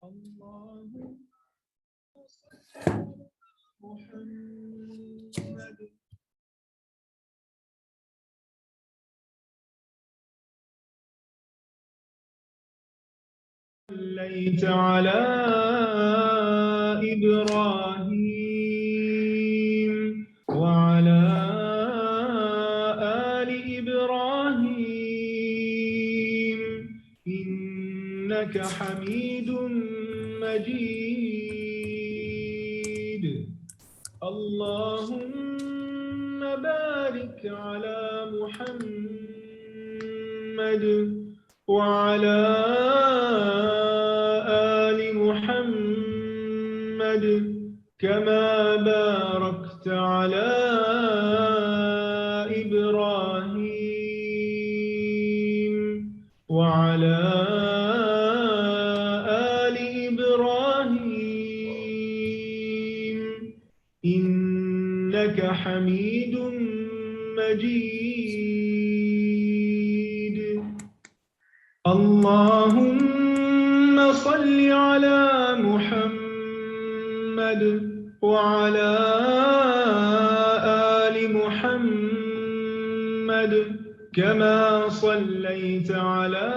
اللهم صل على محمد صليت على إبراهيم وعلى آل إبراهيم إنك حميد مجيد. اللهم بارك على محمد وعلى آل محمد كما باركت على إبراهيم وعلى آل إبراهيم إنك حميد مجيد. اللهم صل على محمد وعلى آل محمد كما صليت على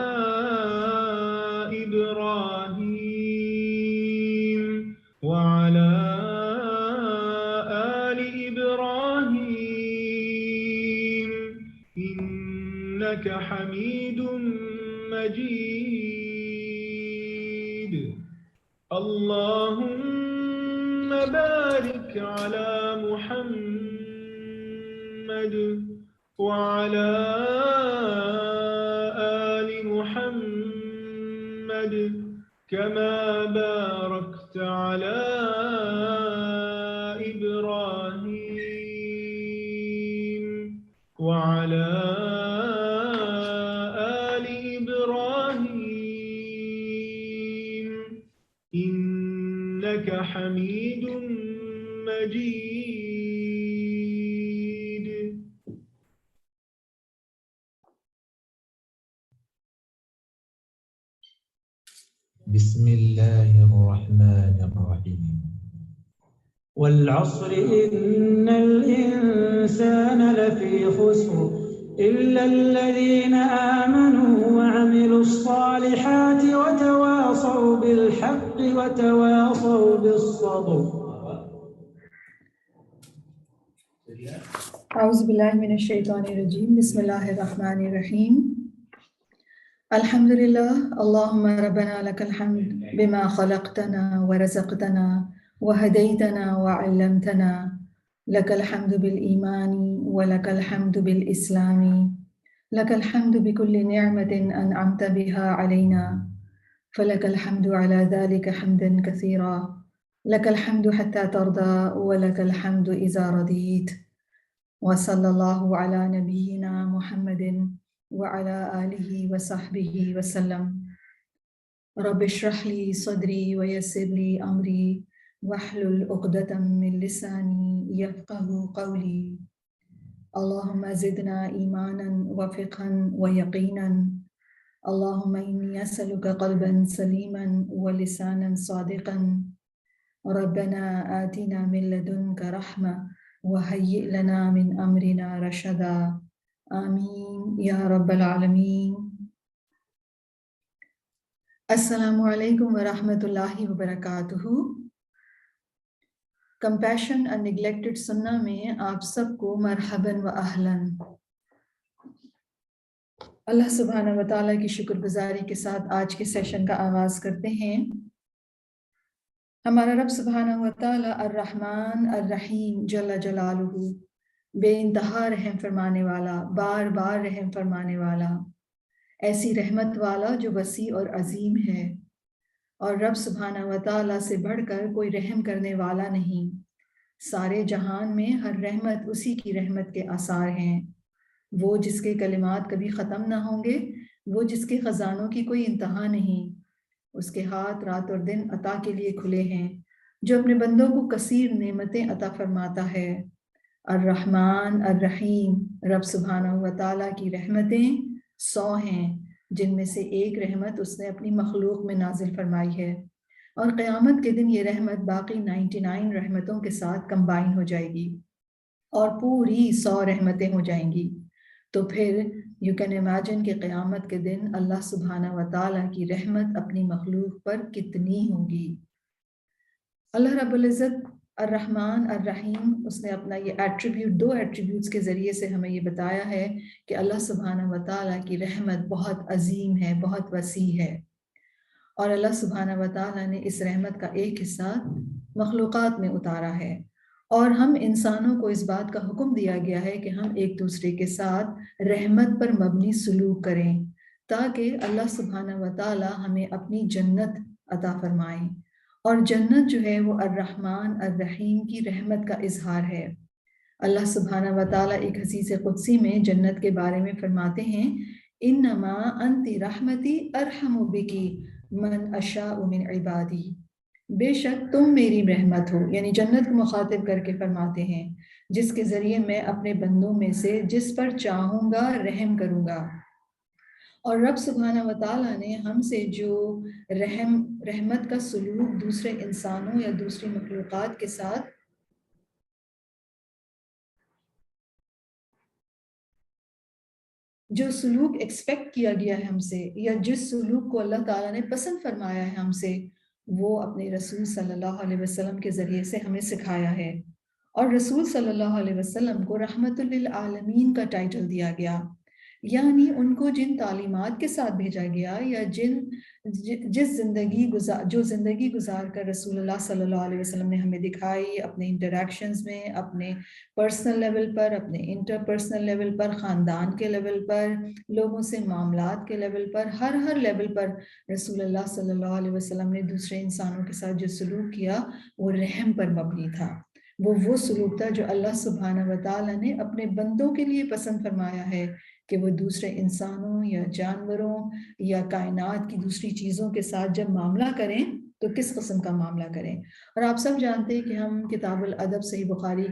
إبراهيم وعلى آل إبراهيم إنك حميد مجيد. اللهم بارك على محمد وعلى آل محمد كما باركت على إبراهيم وعلى آل إبراهيم إنك حميد مجيد. بسم الله الرحمن الرحيم. والعصر إن الإنسان لفي خسر إلا الذين آمنوا وعملوا الصالحات وتواصوا بالحق وتواصوا بالصبر. اعوذ باللہ من الشیطان الرجیم. بسم اللہ الرحمن الرحیم. الحمدللہ اللہم ربنا لک الحمد بما خلقتنا ورزقتنا وہدیتنا وعلمتنا. لک الحمد بالایمان ولک الحمد بالاسلام. لک الحمد بكل نعمة انعمت بها علینا فلک الحمد على ذلك حمدا كثيرا. لک الحمد حتى ترضى ولک الحمد اذا رضیت. وصلی اللہ علی نبینا محمد وعلی آلہ وصحبہ وسلم. رب اشرح لی صدری ویسر لی امری واحلل عقدۃ من لسانی یفقہوا قولی. اللہم زدنا ایمانا وفقہا ویقینا. اللہم انی اسألک قلبا سلیما ولسانا صادقا. ربنا آتنا من لدنک رحمة وهيئ لنا من أمرنا رشدا. آمین یا رب العالمین. السلام علیکم ورحمۃ اللہ وبرکاتہ. کمپیشن اینڈ نیگلیکٹڈ سنہ میں آپ سب کو مرحباً و اہلاً. اللہ سبحانہ و تعالیٰ کی شکر گزاری کے ساتھ آج کے سیشن کا آغاز کرتے ہیں. ہمارا رب سبحانہ و تعالیٰ الرحمن الرحیم جل جلالہ بے انتہا رحم فرمانے والا، بار بار رحم فرمانے والا، ایسی رحمت والا جو وسیع اور عظیم ہے. اور رب سبحانہ و تعالیٰ سے بڑھ کر کوئی رحم کرنے والا نہیں. سارے جہان میں ہر رحمت اسی کی رحمت کے آثار ہیں. وہ جس کے کلمات کبھی ختم نہ ہوں گے، وہ جس کے خزانوں کی کوئی انتہا نہیں. اس کے ہاتھ رات اور دن عطا کے لیے کھلے ہیں، جو اپنے بندوں کو کثیر نعمتیں عطا فرماتا ہے. الرحمن الرحیم، رب سبحانہ و تعالیٰ کی رحمتیں 100 ہیں، جن میں سے ایک رحمت اس نے اپنی مخلوق میں نازل فرمائی ہے. اور قیامت کے دن یہ رحمت باقی 99 رحمتوں کے ساتھ کمبائن ہو جائے گی اور پوری 100 رحمتیں ہو جائیں گی. تو پھر یو کین امیجن کہ قیامت کے دن اللہ سبحانہ و تعالیٰ کی رحمت اپنی مخلوق پر کتنی ہوگی. اللہ رب العزت الرحمن الرحیم، اس نے اپنا یہ ایٹریبیوٹ، 2 ایٹریبیوٹس کے ذریعے سے ہمیں یہ بتایا ہے کہ اللہ سبحانہ و تعالیٰ کی رحمت بہت عظیم ہے، بہت وسیع ہے، اور اللہ سبحانہ و تعالیٰ نے اس رحمت کا ایک حصہ مخلوقات میں اتارا ہے، اور ہم انسانوں کو اس بات کا حکم دیا گیا ہے کہ ہم ایک دوسرے کے ساتھ رحمت پر مبنی سلوک کریں تاکہ اللہ سبحانہ و تعالیٰ ہمیں اپنی جنت عطا فرمائیں. اور جنت جو ہے وہ الرحمن الرحیم کی رحمت کا اظہار ہے. اللہ سبحانہ و تعالیٰ ایک حدیث قدسی میں جنت کے بارے میں فرماتے ہیں انما انت رحمتی ارحم بکی من اشاء من عبادی، بے شک تم میری رحمت ہو، یعنی جنت کو مخاطب کر کے فرماتے ہیں جس کے ذریعے میں اپنے بندوں میں سے جس پر چاہوں گا رحم کروں گا. اور رب سبحانہ و تعالیٰ نے ہم سے جو رحمت کا سلوک دوسرے انسانوں یا دوسری مخلوقات کے ساتھ جو سلوک ایکسپیکٹ کیا گیا ہے ہم سے، یا جس سلوک کو اللہ تعالیٰ نے پسند فرمایا ہے ہم سے، وہ اپنے رسول صلی اللہ علیہ وسلم کے ذریعے سے ہمیں سکھایا ہے. اور رسول صلی اللہ علیہ وسلم کو رحمت للعالمین کا ٹائٹل دیا گیا، یعنی ان کو جن تعلیمات کے ساتھ بھیجا گیا یا جو زندگی گزار کر رسول اللہ صلی اللہ علیہ وسلم نے ہمیں دکھائی، اپنے انٹریکشنز میں، اپنے پرسنل لیول پر، اپنے انٹر پرسنل لیول پر، خاندان کے لیول پر، لوگوں سے معاملات کے لیول پر، ہر لیول پر رسول اللہ صلی اللہ علیہ وسلم نے دوسرے انسانوں کے ساتھ جو سلوک کیا وہ رحم پر مبنی تھا. وہ سلوک تھا جو اللہ سبحانہ و تعالیٰ نے اپنے بندوں کے لیے پسند فرمایا ہے کہ وہ دوسرے انسانوں یا جانوروں یا کائنات کی دوسری چیزوں کے ساتھ جب معاملہ کریں تو کس قسم کا معاملہ کریں. اور آپ سب جانتے ہیں کہ ہم کتاب الادب صحیح بخاری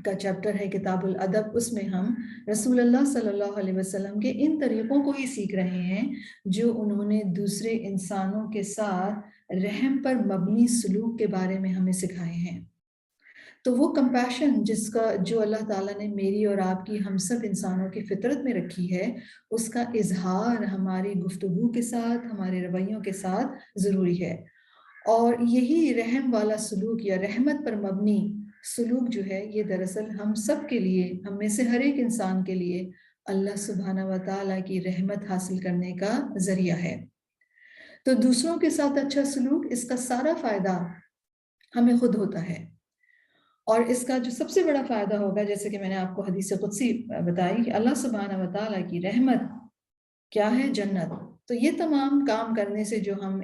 کا چیپٹر ہے کتاب الادب، اس میں ہم رسول اللہ صلی اللہ علیہ وسلم کے ان طریقوں کو ہی سیکھ رہے ہیں جو انہوں نے دوسرے انسانوں کے ساتھ رحم پر مبنی سلوک کے بارے میں ہمیں سکھائے ہیں. تو وہ کمپیشن جو اللہ تعالیٰ نے میری اور آپ کی ہم سب انسانوں کی فطرت میں رکھی ہے، اس کا اظہار ہماری گفتگو کے ساتھ، ہمارے رویوں کے ساتھ ضروری ہے. اور یہی رحم والا سلوک یا رحمت پر مبنی سلوک جو ہے یہ دراصل ہم سب کے لیے، ہم میں سے ہر ایک انسان کے لیے اللہ سبحانہ و تعالیٰ کی رحمت حاصل کرنے کا ذریعہ ہے. تو دوسروں کے ساتھ اچھا سلوک، اس کا سارا فائدہ ہمیں خود ہوتا ہے، اور اس کا جو سب سے بڑا فائدہ ہوگا، جیسے کہ میں نے آپ کو حدیث قدسی بتائی کہ اللہ سبحانہ و تعالیٰ کی رحمت کیا ہے؟ جنت. تو یہ تمام کام کرنے سے جو ہم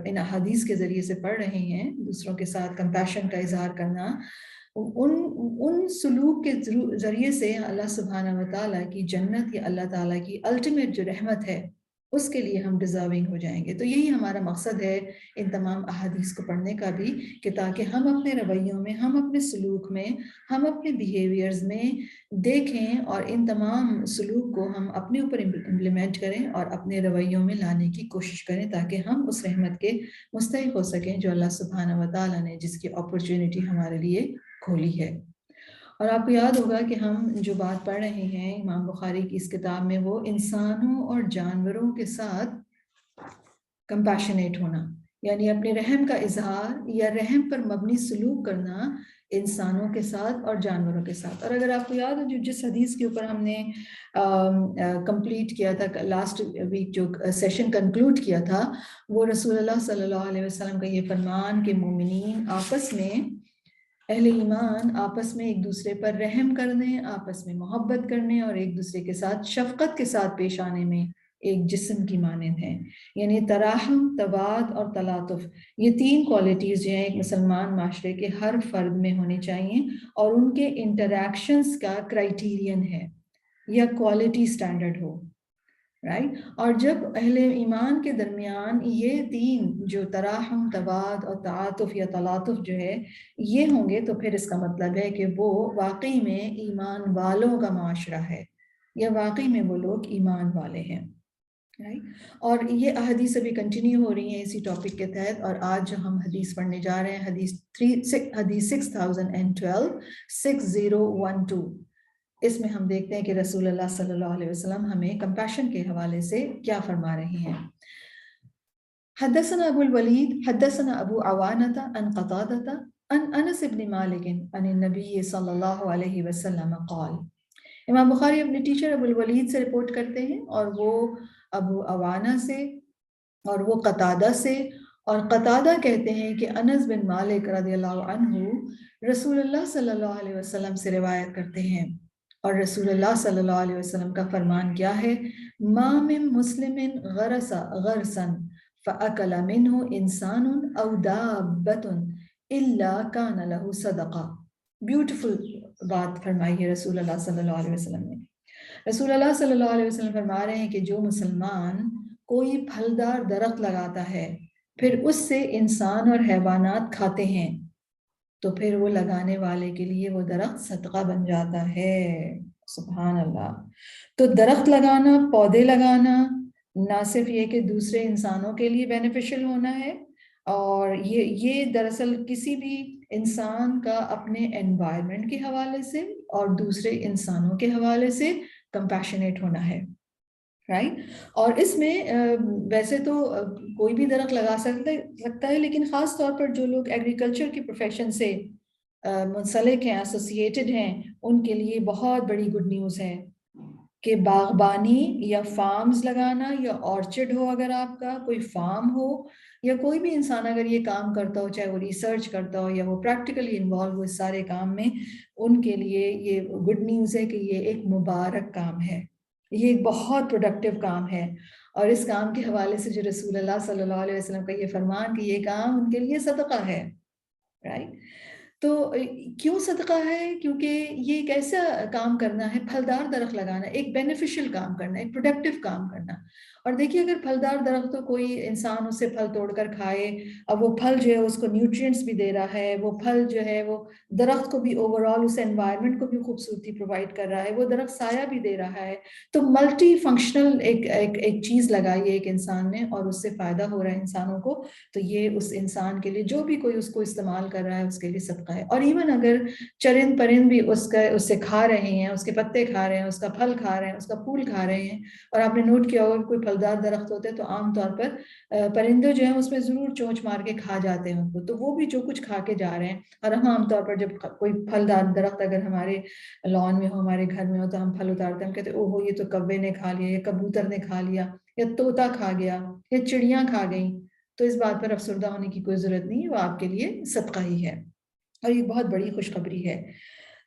ان حدیث کے ذریعے سے پڑھ رہے ہیں، دوسروں کے ساتھ کمپیشن کا اظہار کرنا، ان سلوک کے ذریعے سے اللہ سبحانہ و تعالیٰ کی جنت یا اللہ تعالیٰ کی الٹیمیٹ جو رحمت ہے اس کے لیے ہم ڈیزرونگ ہو جائیں گے. تو یہی ہمارا مقصد ہے ان تمام احادیث کو پڑھنے کا بھی، کہ تاکہ ہم اپنے رویوں میں، ہم اپنے سلوک میں، ہم اپنے بیہیویئرز میں دیکھیں اور ان تمام سلوک کو ہم اپنے اوپر امپلیمنٹ کریں اور اپنے رویوں میں لانے کی کوشش کریں تاکہ ہم اس رحمت کے مستحق ہو سکیں جو اللہ سبحانہ و تعالیٰ نے جس کی اپرچونٹی ہمارے لیے کھولی ہے. اور آپ کو یاد ہوگا کہ ہم جو بات پڑھ رہے ہیں امام بخاری کی اس کتاب میں، وہ انسانوں اور جانوروں کے ساتھ کمپیشنیٹ ہونا، یعنی اپنے رحم کا اظہار یا رحم پر مبنی سلوک کرنا انسانوں کے ساتھ اور جانوروں کے ساتھ. اور اگر آپ کو یاد ہو جس حدیث کے اوپر ہم نے کمپلیٹ کیا تھا لاسٹ ویک، جو سیشن کنکلوڈ کیا تھا، وہ رسول اللہ صلی اللہ علیہ وسلم کا یہ فرمان کہ مومنین آپس میں، اہل ایمان آپس میں ایک دوسرے پر رحم کرنے، آپس میں محبت کرنے اور ایک دوسرے کے ساتھ شفقت کے ساتھ پیش آنے میں ایک جسم کی مانند ہیں. یعنی تراحم، تواد اور تلاطف، یہ 3 کوالٹیز جو ہیں ایک مسلمان معاشرے کے ہر فرد میں ہونی چاہیے، اور ان کے انٹریکشنز کا کرائیٹیرین ہے یا کوالٹی سٹینڈرڈ ہو، رائٹ. اور جب اہل ایمان کے درمیان یہ 3 جو تراحم، تواد اور تعاطف یا تلاطف جو ہے یہ ہوں گے، تو پھر اس کا مطلب ہے کہ وہ واقعی میں ایمان والوں کا معاشرہ ہے، یا واقعی میں وہ لوگ ایمان والے ہیں. اور یہ احادیث ابھی کنٹینیو ہو رہی ہیں اسی ٹاپک کے تحت، اور آج جو ہم حدیث پڑھنے جا رہے ہیں حدیث 6012 6012، اس میں ہم دیکھتے ہیں کہ رسول اللہ صلی اللہ علیہ وسلم ہمیں کمپیشن کے حوالے سے کیا فرما رہے ہیں۔ حدثنا ابو الولید حدثنا ابو عوانۃ عن قتادۃ عن انس بن مالک عن النبی صلی اللہ علیہ وسلم قال۔ امام بخاری اپنے ٹیچر ابو الولید سے رپورٹ کرتے ہیں، اور وہ ابو عوانہ سے، اور وہ قتادہ سے، اور قتادہ کہتے ہیں کہ انس بن مالک رضی اللہ عنہ رسول اللہ صلی اللہ علیہ وسلم سے روایت کرتے ہیں، اور رسول اللہ صلی اللہ علیہ وسلم کا فرمان کیا ہے؟ ما من مسلم غرس غرسا فأکل منہ انسان او دابۃ الا کان لہ صدقہ۔ بیوٹیفل بات فرمائی ہے رسول اللہ صلی اللہ علیہ وسلم نے۔ رسول اللہ صلی اللہ علیہ وسلم فرما رہے ہیں کہ جو مسلمان کوئی پھلدار درخت لگاتا ہے، پھر اس سے انسان اور حیوانات کھاتے ہیں، تو پھر وہ لگانے والے کے لیے وہ درخت صدقہ بن جاتا ہے۔ سبحان اللہ۔ تو درخت لگانا، پودے لگانا، نہ صرف یہ کہ دوسرے انسانوں کے لیے بینیفیشل ہونا ہے، اور یہ دراصل کسی بھی انسان کا اپنے انوائرمنٹ کے حوالے سے اور دوسرے انسانوں کے حوالے سے کمپیشنیٹ ہونا ہے، رائٹ۔ اور اس میں ویسے تو کوئی بھی درخت لگا سکتا ہے، لیکن خاص طور پر جو لوگ ایگریکلچر کی پروفیشن سے منسلک ہیں، ایسوسیٹڈ ہیں، ان کے لیے بہت بڑی گڈ نیوز ہے کہ باغبانی یا فارمز لگانا، یا آرچڈ ہو، اگر آپ کا کوئی فارم ہو، یا کوئی بھی انسان اگر یہ کام کرتا ہو، چاہے وہ ریسرچ کرتا ہو یا وہ پریکٹیکلی انوالو ہو اس سارے کام میں، ان کے لیے یہ گڈ نیوز ہے کہ یہ ایک مبارک کام ہے، یہ ایک بہت پروڈکٹیو کام ہے۔ اور اس کام کے حوالے سے جو رسول اللہ صلی اللہ علیہ وسلم کا یہ فرمان کہ یہ کام ان کے لیے صدقہ ہے، رائٹ۔ تو کیوں صدقہ ہے؟ کیونکہ یہ ایک ایسا کام کرنا ہے، پھلدار درخت لگانا، ایک بینیفیشل کام کرنا، ایک پروڈکٹیو کام کرنا۔ اور دیکھیے اگر پھلدار درخت تو کوئی انسان اس سے پھل توڑ کر کھائے، اب وہ پھل جو ہے اس کو نیوٹرینٹس بھی دے رہا ہے، وہ پھل جو ہے وہ درخت کو بھی اوور آل اس انوائرمنٹ کو بھی خوبصورتی پرووائڈ کر رہا ہے، وہ درخت سایہ بھی دے رہا ہے، تو ملٹی فنکشنل ایک چیز لگائی ہے ایک انسان نے، اور اس سے فائدہ ہو رہا ہے انسانوں کو، تو یہ اس انسان کے لیے، جو بھی کوئی اس کو استعمال کر رہا ہے، اس کے لیے صدقہ ہے۔ اور ایون اگر چرند پرند بھی اس سے کھا رہے ہیں، اس کے پتے کھا رہے ہیں، اس کا پھل کھا رہے ہیں، اس کا پھول کھا رہے ہیں، اور آپ نے نوٹ کیا ہوگا کوئی پھلدار درخت ہوتے ہیں تو عام طور پر پرندے جو ہیں اس میں ضرور چونچ مار کے کھا جاتے ہیں ان کو، تو وہ بھی جو کچھ کھا کے جا رہے ہیں۔ اور ہم عام طور پر جب کوئی پھلدار درخت اگر ہمارے لان میں ہو، ہمارے گھر میں ہو، تو ہم پھل اتارتے ہیں، ہم کہتے ہیں اوہو یہ تو کوے نے کھا لیا، یا کبوتر نے کھا لیا، یا طوطا کھا گیا، یا چڑیاں کھا گئیں۔ تو اس بات پر افسردہ ہونے کی کوئی ضرورت نہیں ہے، وہ آپ کے لیے صدقہ ہی ہے، اور یہ بہت بڑی خوشخبری ہے۔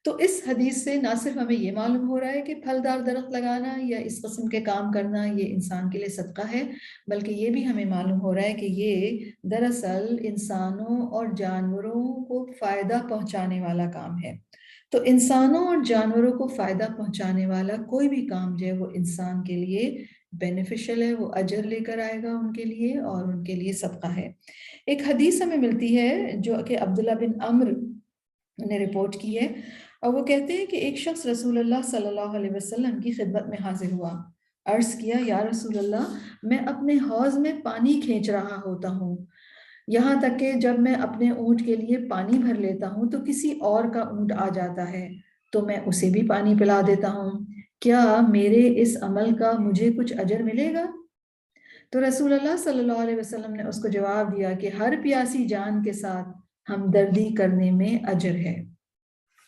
تو اس حدیث سے نہ صرف ہمیں یہ معلوم ہو رہا ہے کہ پھلدار درخت لگانا یا اس قسم کے کام کرنا یہ انسان کے لیے صدقہ ہے، بلکہ یہ بھی ہمیں معلوم ہو رہا ہے کہ یہ دراصل انسانوں اور جانوروں کو فائدہ پہنچانے والا کام ہے۔ تو انسانوں اور جانوروں کو فائدہ پہنچانے والا کوئی بھی کام جو ہے وہ انسان کے لیے بینیفیشل ہے، وہ اجر لے کر آئے گا ان کے لیے، اور ان کے لیے صدقہ ہے۔ ایک حدیث ہمیں ملتی ہے جو کہ عبداللہ بن عمرو نے رپورٹ کی ہے، اور وہ کہتے ہیں کہ ایک شخص رسول اللہ صلی اللہ علیہ وسلم کی خدمت میں حاضر ہوا، عرض کیا یا رسول اللہ، میں اپنے حوض میں پانی کھینچ رہا ہوتا ہوں، یہاں تک کہ جب میں اپنے اونٹ کے لیے پانی بھر لیتا ہوں تو کسی اور کا اونٹ آ جاتا ہے تو میں اسے بھی پانی پلا دیتا ہوں، کیا میرے اس عمل کا مجھے کچھ اجر ملے گا؟ تو رسول اللہ صلی اللہ علیہ وسلم نے اس کو جواب دیا کہ ہر پیاسی جان کے ساتھ ہمدردی کرنے میں اجر ہے،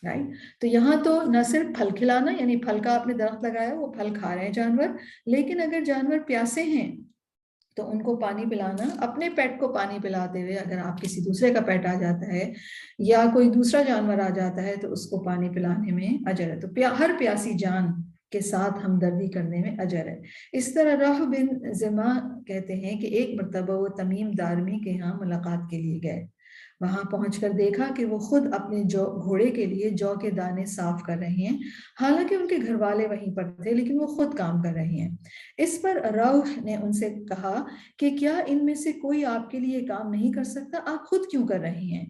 رائٹ۔ تو یہاں تو نہ صرف پھل کھلانا، یعنی پھل کا آپ نے درخت لگایا، وہ پھل کھا رہے ہیں جانور، لیکن اگر جانور پیاسے ہیں تو ان کو پانی پلانا، اپنے پیٹ کو پانی پلاتے ہوئے اگر آپ کسی دوسرے کا پیٹ آ جاتا ہے یا کوئی دوسرا جانور آ جاتا ہے تو اس کو پانی پلانے میں اجر ہے۔ تو ہر پیاسی جان کے ساتھ ہمدردی کرنے میں اجر ہے۔ اس طرح رح بن زما کہتے ہیں کہ ایک مرتبہ وہ تمیم دارمی کے ہاں ملاقات کے لیے گئے، وہاں پہنچ کر دیکھا کہ وہ خود اپنے گھوڑے کے لیے جو کے دانے صاف کر رہے ہیں، حالانکہ ان کے گھر والے وہیں پر تھے لیکن وہ خود کام کر رہے ہیں۔ اس پر روح نے ان سے کہا کہ کیا ان میں سے کوئی آپ کے لیے کام نہیں کر سکتا، آپ خود کیوں کر رہے ہیں؟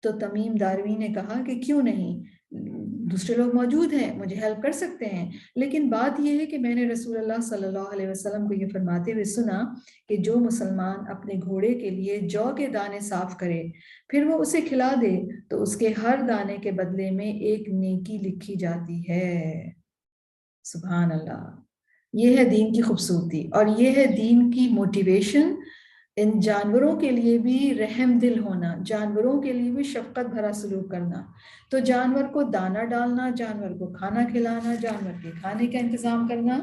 تو تمیم داروی نے کہا کہ کیوں نہیں، دوسرے لوگ موجود ہیں، مجھے ہیلپ کر سکتے ہیں، لیکن بات یہ ہے کہ میں نے رسول اللہ صلی اللہ علیہ وسلم کو یہ فرماتے ہوئے سنا کہ جو مسلمان اپنے گھوڑے کے لیے جو کے دانے صاف کرے پھر وہ اسے کھلا دے تو اس کے ہر دانے کے بدلے میں ایک نیکی لکھی جاتی ہے۔ سبحان اللہ، یہ ہے دین کی خوبصورتی، اور یہ ہے دین کی موٹیویشن۔ ان جانوروں کے لیے بھی رحم دل ہونا، جانوروں کے لیے بھی شفقت بھرا سلوک کرنا، تو جانور کو دانہ ڈالنا، جانور کو کھانا کھلانا، جانور کے کھانے کا انتظام کرنا،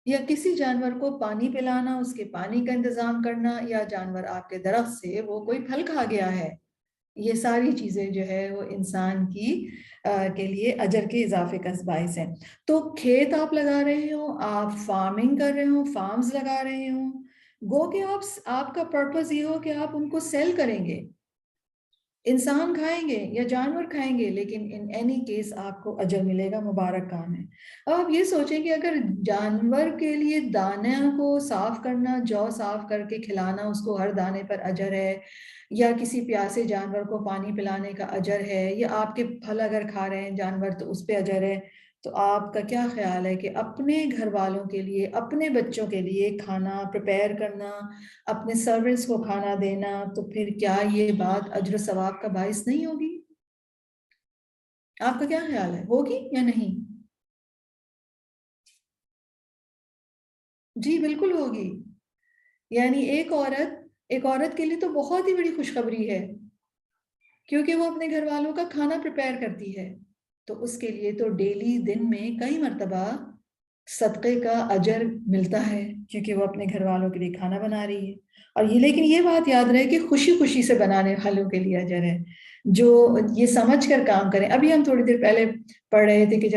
یا کسی جانور کو پانی پلانا، اس کے پانی کا انتظام کرنا، یا جانور آپ کے درخت سے وہ کوئی پھل کھا گیا ہے، یہ ساری چیزیں جو ہے وہ انسان کی کے لیے اجر کے اضافے کا باعث ہیں۔ تو کھیت آپ لگا رہے ہوں، آپ فارمنگ کر رہے ہوں، فارمز لگا رہے ہوں، گو کہ آپ کا پرپس یہ ہو کہ آپ ان کو سیل کریں گے، انسان کھائیں گے یا جانور کھائیں گے، لیکن ان اینی کیس آپ کو اجر ملے گا، مبارک کام ہے۔ اب آپ یہ سوچیں کہ اگر جانور کے لیے دانے کو صاف کرنا، جو صاف کر کے کھلانا، اس کو ہر دانے پر اجر ہے، یا کسی پیاسے جانور کو پانی پلانے کا اجر ہے، یا آپ کے پھل اگر کھا رہے ہیں جانور تو اس پہ اجر ہے، تو آپ کا کیا خیال ہے کہ اپنے گھر والوں کے لیے، اپنے بچوں کے لیے کھانا پریپیئر کرنا، اپنے سرونٹس کو کھانا دینا، تو پھر کیا یہ بات اجر و ثواب کا باعث نہیں ہوگی؟ آپ کا کیا خیال ہے، ہوگی یا نہیں؟ جی بالکل ہوگی۔ یعنی ایک عورت کے لیے تو بہت ہی بڑی خوشخبری ہے، کیونکہ وہ اپنے گھر والوں کا کھانا پریپیئر کرتی ہے، تو اس کے لیے تو ڈیلی دن میں کئی مرتبہ صدقے کا اجر ملتا ہے، کیونکہ وہ اپنے گھر والوں کے لیے کھانا بنا رہی ہے۔ اور لیکن یہ بات یاد رہے کہ خوشی خوشی سے بنانے والوں کے لیے اجر ہے، جو یہ سمجھ کر کام کریں۔ ابھی ہم تھوڑی دیر پہلے پڑھ رہے تھے کہ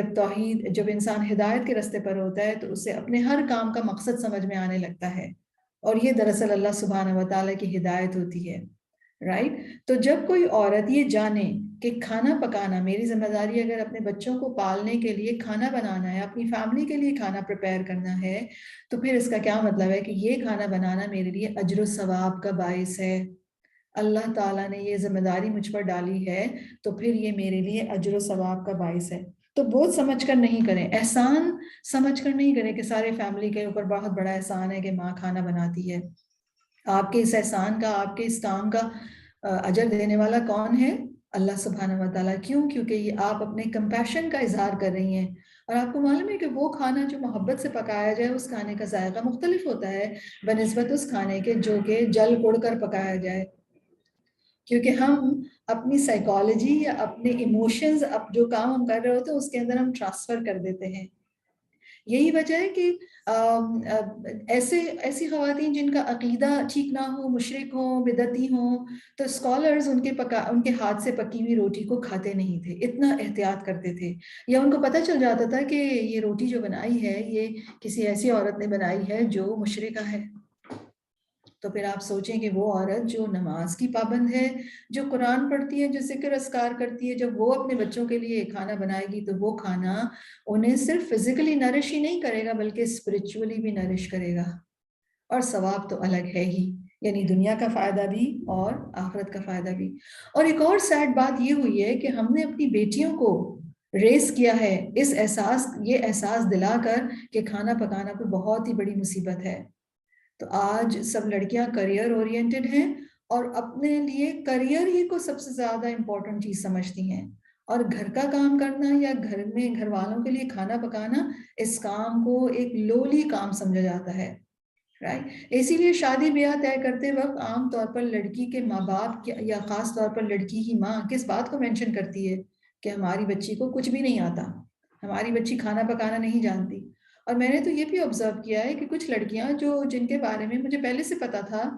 جب انسان ہدایت کے راستے پر ہوتا ہے تو اسے اپنے ہر کام کا مقصد سمجھ میں آنے لگتا ہے، اور یہ دراصل اللہ سبحانہ و تعالیٰ کی ہدایت ہوتی ہے، رائٹ؟ تو جب کوئی عورت یہ جانے کہ کھانا پکانا میری ذمہ داری، اگر اپنے بچوں کو پالنے کے لیے کھانا بنانا ہے، اپنی فیملی کے لیے کھانا پریپیئر کرنا ہے، تو پھر اس کا کیا مطلب ہے کہ یہ کھانا بنانا میرے لیے اجر و ثواب کا باعث ہے، اللہ تعالیٰ نے یہ ذمہ داری مجھ پر ڈالی ہے، تو پھر یہ میرے لیے اجر و ثواب کا باعث ہے۔ تو بہت سمجھ کر نہیں کریں، احسان سمجھ کر نہیں کریں کہ سارے فیملی کے اوپر بہت بڑا احسان ہے کہ ماں کھانا بناتی ہے۔ آپ کے اس احسان کا، آپ کے اس کام کا اجر دینے والا کون ہے؟ اللہ سبحانہ و تعالیٰ۔ کیوں؟ کیونکہ یہ آپ اپنے کمپیشن کا اظہار کر رہی ہیں، اور آپ کو معلوم ہے کہ وہ کھانا جو محبت سے پکایا جائے اس کھانے کا ذائقہ مختلف ہوتا ہے بنسبت اس کھانے کے جو کہ جل اڑ کر پکایا جائے، کیونکہ ہم اپنی سائیکالوجی یا اپنے ایموشنز، اب جو کام ہم کر رہے ہوتے ہیں اس کے اندر ہم ٹرانسفر کر دیتے ہیں۔ یہی وجہ ہے کہ ایسی خواتین جن کا عقیدہ ٹھیک نہ ہو، مشرک ہوں، بدعتی ہوں، تو اسکالرز ان کے ہاتھ سے پکی ہوئی روٹی کو کھاتے نہیں تھے، اتنا احتیاط کرتے تھے، یا ان کو پتہ چل جاتا تھا کہ یہ روٹی جو بنائی ہے یہ کسی ایسی عورت نے بنائی ہے جو مشرکہ ہے۔ تو پھر آپ سوچیں کہ وہ عورت جو نماز کی پابند ہے، جو قرآن پڑھتی ہے، جو ذکر اذکار کرتی ہے، جب وہ اپنے بچوں کے لیے کھانا بنائے گی تو وہ کھانا انہیں صرف فزیکلی نرش ہی نہیں کرے گا بلکہ اسپرچولی بھی نرش کرے گا، اور ثواب تو الگ ہے ہی، یعنی دنیا کا فائدہ بھی اور آخرت کا فائدہ بھی۔ اور ایک اور سیڈ بات یہ ہوئی ہے کہ ہم نے اپنی بیٹیوں کو ریس کیا ہے یہ احساس دلا کر کہ کھانا پکانا کوئی بہت ہی بڑی مصیبت ہے۔ تو آج سب لڑکیاں کریئر اورینٹڈ ہیں اور اپنے لیے کریئر ہی کو سب سے زیادہ امپورٹنٹ چیز سمجھتی ہیں، اور گھر کا کام کرنا یا گھر میں گھر والوں کے لیے کھانا پکانا اس کام کو ایک لولی کام سمجھا جاتا ہے، رائٹ؟ اسی لیے شادی بیاہ طے کرتے وقت عام طور پر لڑکی کے ماں باپ یا خاص طور پر لڑکی کی ماں کس بات کو مینشن کرتی ہے کہ ہماری بچی کو کچھ بھی نہیں آتا، ہماری بچی کھانا پکانا نہیں جانتی۔ اور میں نے تو یہ بھی آبزرو کیا ہے کہ کچھ لڑکیاں جن کے بارے میں مجھے پہلے سے پتا تھا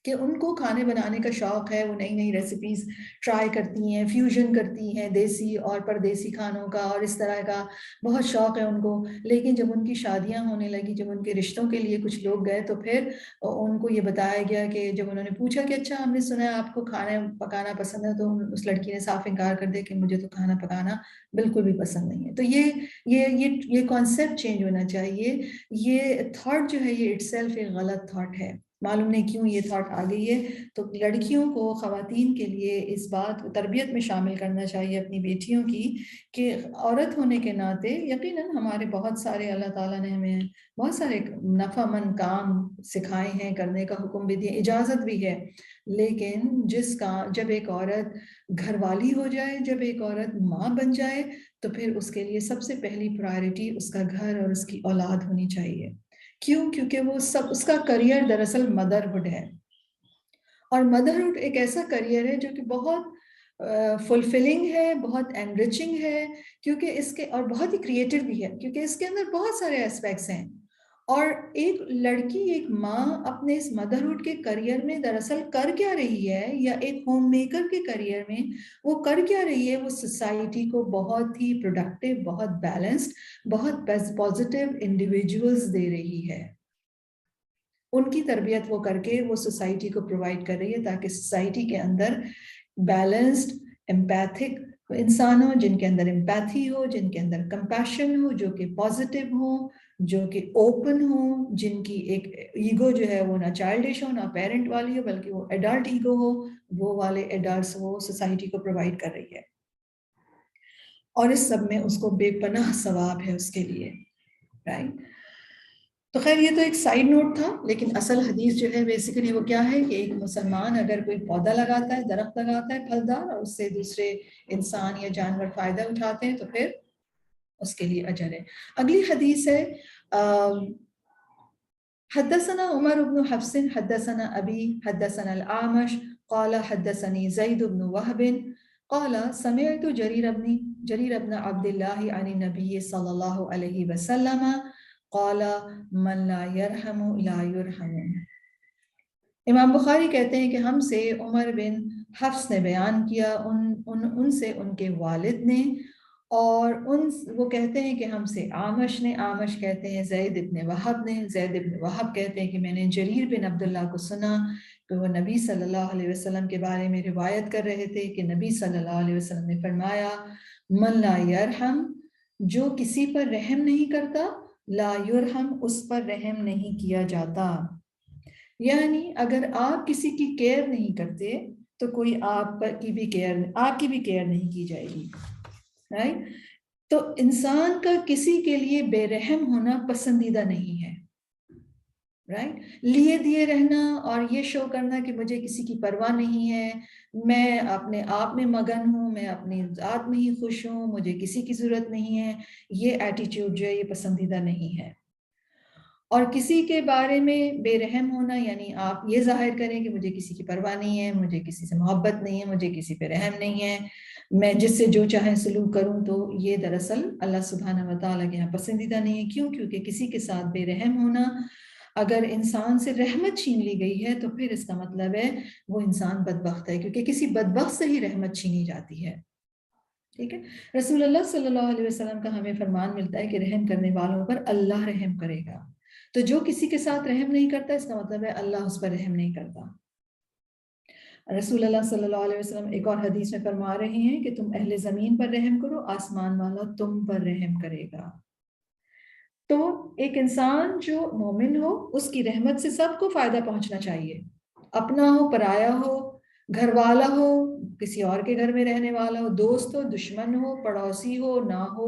کہ ان کو کھانے بنانے کا شوق ہے، وہ نئی نئی ریسیپیز ٹرائی کرتی ہیں، فیوژن کرتی ہیں دیسی اور پردیسی کھانوں کا، اور اس طرح کا بہت شوق ہے ان کو، لیکن جب ان کی شادیاں ہونے لگی، جب ان کے رشتوں کے لیے کچھ لوگ گئے تو پھر ان کو یہ بتایا گیا کہ جب انہوں نے پوچھا کہ اچھا ہم نے سنا ہے آپ کو کھانا پکانا پسند ہے، تو اس لڑکی نے صاف انکار کر دیا کہ مجھے تو کھانا پکانا بالکل بھی پسند نہیں ہے۔ تو یہ کانسیپٹ چینج ہونا چاہیے، یہ تھاٹ جو ہے یہ اٹ سیلف ایک غلط تھاٹ ہے، معلوم نہیں کیوں یہ تھاٹ آ گئی ہے. تو لڑکیوں کو، خواتین کے لیے اس بات کو تربیت میں شامل کرنا چاہیے اپنی بیٹیوں کی کہ عورت ہونے کے ناطے یقیناً ہمارے بہت سارے اللہ تعالیٰ نے ہمیں بہت سارے نفع مند کام سکھائے ہیں، کرنے کا حکم بھی دیا، اجازت بھی ہے، لیکن جب ایک عورت گھر والی ہو جائے، جب ایک عورت ماں بن جائے، تو پھر اس کے لیے سب سے پہلی پرائرٹی اس کا گھر اور اس کی اولاد ہونی چاہیے. کیوں؟ کیونکہ اس کا کریئر دراصل مدرہڈ ہے، اور مدرہڈ ایک ایسا کریئر ہے جو کہ بہت فلفلنگ ہے، بہت انریچنگ ہے، کیونکہ اس کے اور بہت ہی کریٹو بھی ہے، کیونکہ اس کے اندر بہت سارے ایسپیکٹس ہیں. اور ایک لڑکی، ایک ماں اپنے اس مدرہڈ کے کریئر میں دراصل کر کیا رہی ہے، یا ایک ہوم میکر کے کریئر میں وہ کر کیا رہی ہے، وہ سوسائٹی کو بہت ہی پروڈکٹیو، بہت بیلنسڈ، بہت پازیٹیو انڈیویجولز دے رہی ہے. ان کی تربیت وہ کر کے وہ سوسائٹی کو پرووائڈ کر رہی ہے، تاکہ سوسائٹی کے اندر بیلنسڈ، ایمپیتھک انسان ہو، جن کے اندر ایمپیتھی ہو، جن کے اندر کمپیشن ہو، جو کہ پازیٹیو ہوں، جو کہ اوپن ہوں، جن کی ایک ایگو جو ہے وہ نہ چائلڈش ہو، نہ پیرنٹ والی ہو، بلکہ وہ ایڈلٹ ایگو ہو، وہ والے ایڈلٹس وہ سوسائٹی کو پرووائڈ کر رہی ہے. اور اس سب میں اس کو بے پناہ ثواب ہے اس کے لیے، رائٹ. تو خیر یہ تو ایک سائیڈ نوٹ تھا، لیکن اصل حدیث جو ہے بیسیکلی وہ کیا ہے کہ ایک مسلمان اگر کوئی پودا لگاتا ہے، درخت لگاتا ہے پھلدار، اور اس سے دوسرے انسان یا جانور فائدہ اٹھاتے ہیں، تو پھر اس کے لیے اجر ہے. اگلی حدیث ہے حدثنا عمر بن حفص حدثنا ابی حدثنا الاعمش قال حدثني زید بن وهب قال سمعت جرير بن عبد الله عن النبي صلى الله عليه وسلم قال من لا يرحم لا يرحم. امام بخاری کہتے ہیں کہ ہم سے عمر بن حفص نے بیان کیا، ان سے ان کے والد نے، اور وہ کہتے ہیں کہ ہم سے عامش نے، عامش کہتے ہیں زید ابن وہب نے، زید ابن وہب کہتے ہیں کہ میں نے جریر بن عبداللہ کو سنا کہ وہ نبی صلی اللہ علیہ وسلم کے بارے میں روایت کر رہے تھے کہ نبی صلی اللہ علیہ وسلم نے فرمایا من لا یرحم، جو کسی پر رحم نہیں کرتا، لا یرحم، اس پر رحم نہیں کیا جاتا. یعنی اگر آپ کسی کی کیئر نہیں کرتے تو کوئی آپ کی بھی کیئر نہیں کی جائے گی، رائٹ. تو انسان کا کسی کے لیے بے رحم ہونا پسندیدہ نہیں ہے، رائٹ. لیے دیے رہنا اور یہ شو کرنا کہ مجھے کسی کی پرواہ نہیں ہے، میں اپنے آپ میں مگن ہوں، میں اپنی ذات میں ہی خوش ہوں، مجھے کسی کی ضرورت نہیں ہے، یہ ایٹیٹیوڈ جو ہے یہ پسندیدہ نہیں ہے. اور کسی کے بارے میں بے رحم ہونا یعنی آپ یہ ظاہر کریں کہ مجھے کسی کی پرواہ نہیں ہے، مجھے کسی سے محبت نہیں ہے، مجھے کسی پہ رحم نہیں ہے، میں جس سے جو چاہے سلوک کروں، تو یہ دراصل اللہ سبحانہ و تعالیٰ کے یہاں پسندیدہ نہیں ہے. کیوں؟ کیونکہ کسی کے ساتھ بے رحم ہونا، اگر انسان سے رحمت چھین لی گئی ہے تو پھر اس کا مطلب ہے وہ انسان بدبخت ہے، کیونکہ کسی بدبخت سے ہی رحمت چھینی جاتی ہے. ٹھیک ہے. رسول اللہ صلی اللہ علیہ وسلم کا ہمیں فرمان ملتا ہے کہ رحم کرنے والوں پر اللہ رحم کرے گا. تو جو کسی کے ساتھ رحم نہیں کرتا، اس کا مطلب ہے اللہ اس پر رحم نہیں کرتا. رسول اللہ صلی اللہ علیہ وسلم ایک اور حدیث میں فرما رہے ہیں کہ تم اہل زمین پر رحم کرو، آسمان والا تم پر رحم کرے گا. تو ایک انسان جو مومن ہو، اس کی رحمت سے سب کو فائدہ پہنچنا چاہیے، اپنا ہو، پرایا ہو، گھر والا ہو، کسی اور کے گھر میں رہنے والا ہو، دوست ہو، دشمن ہو، پڑوسی ہو، نہ ہو،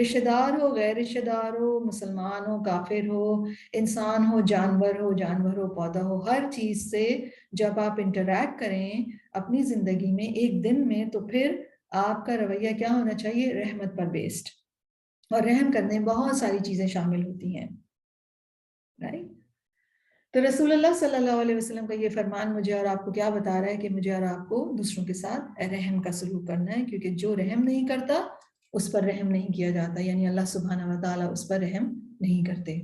رشتہ دار ہو، غیر رشتہ دار ہو، مسلمان ہو، کافر ہو، انسان ہو، جانور ہو، پودا ہو، ہر چیز سے جب آپ انٹریکٹ کریں اپنی زندگی میں ایک دن میں، تو پھر آپ کا رویہ کیا ہونا چاہیے؟ رحمت پر بیسڈ. اور رحم کرنے بہت ساری چیزیں شامل ہوتی ہیں، رائٹ. تو رسول اللہ صلی اللہ علیہ وسلم کا یہ فرمان مجھے اور آپ کو کیا بتا رہا ہے کہ مجھے اور آپ کو دوسروں کے ساتھ رحم کا سلوک کرنا ہے، کیونکہ جو رحم نہیں کرتا اس پر رحم نہیں کیا جاتا، یعنی اللہ سبحانہ و تعالیٰ اس پر رحم نہیں کرتے.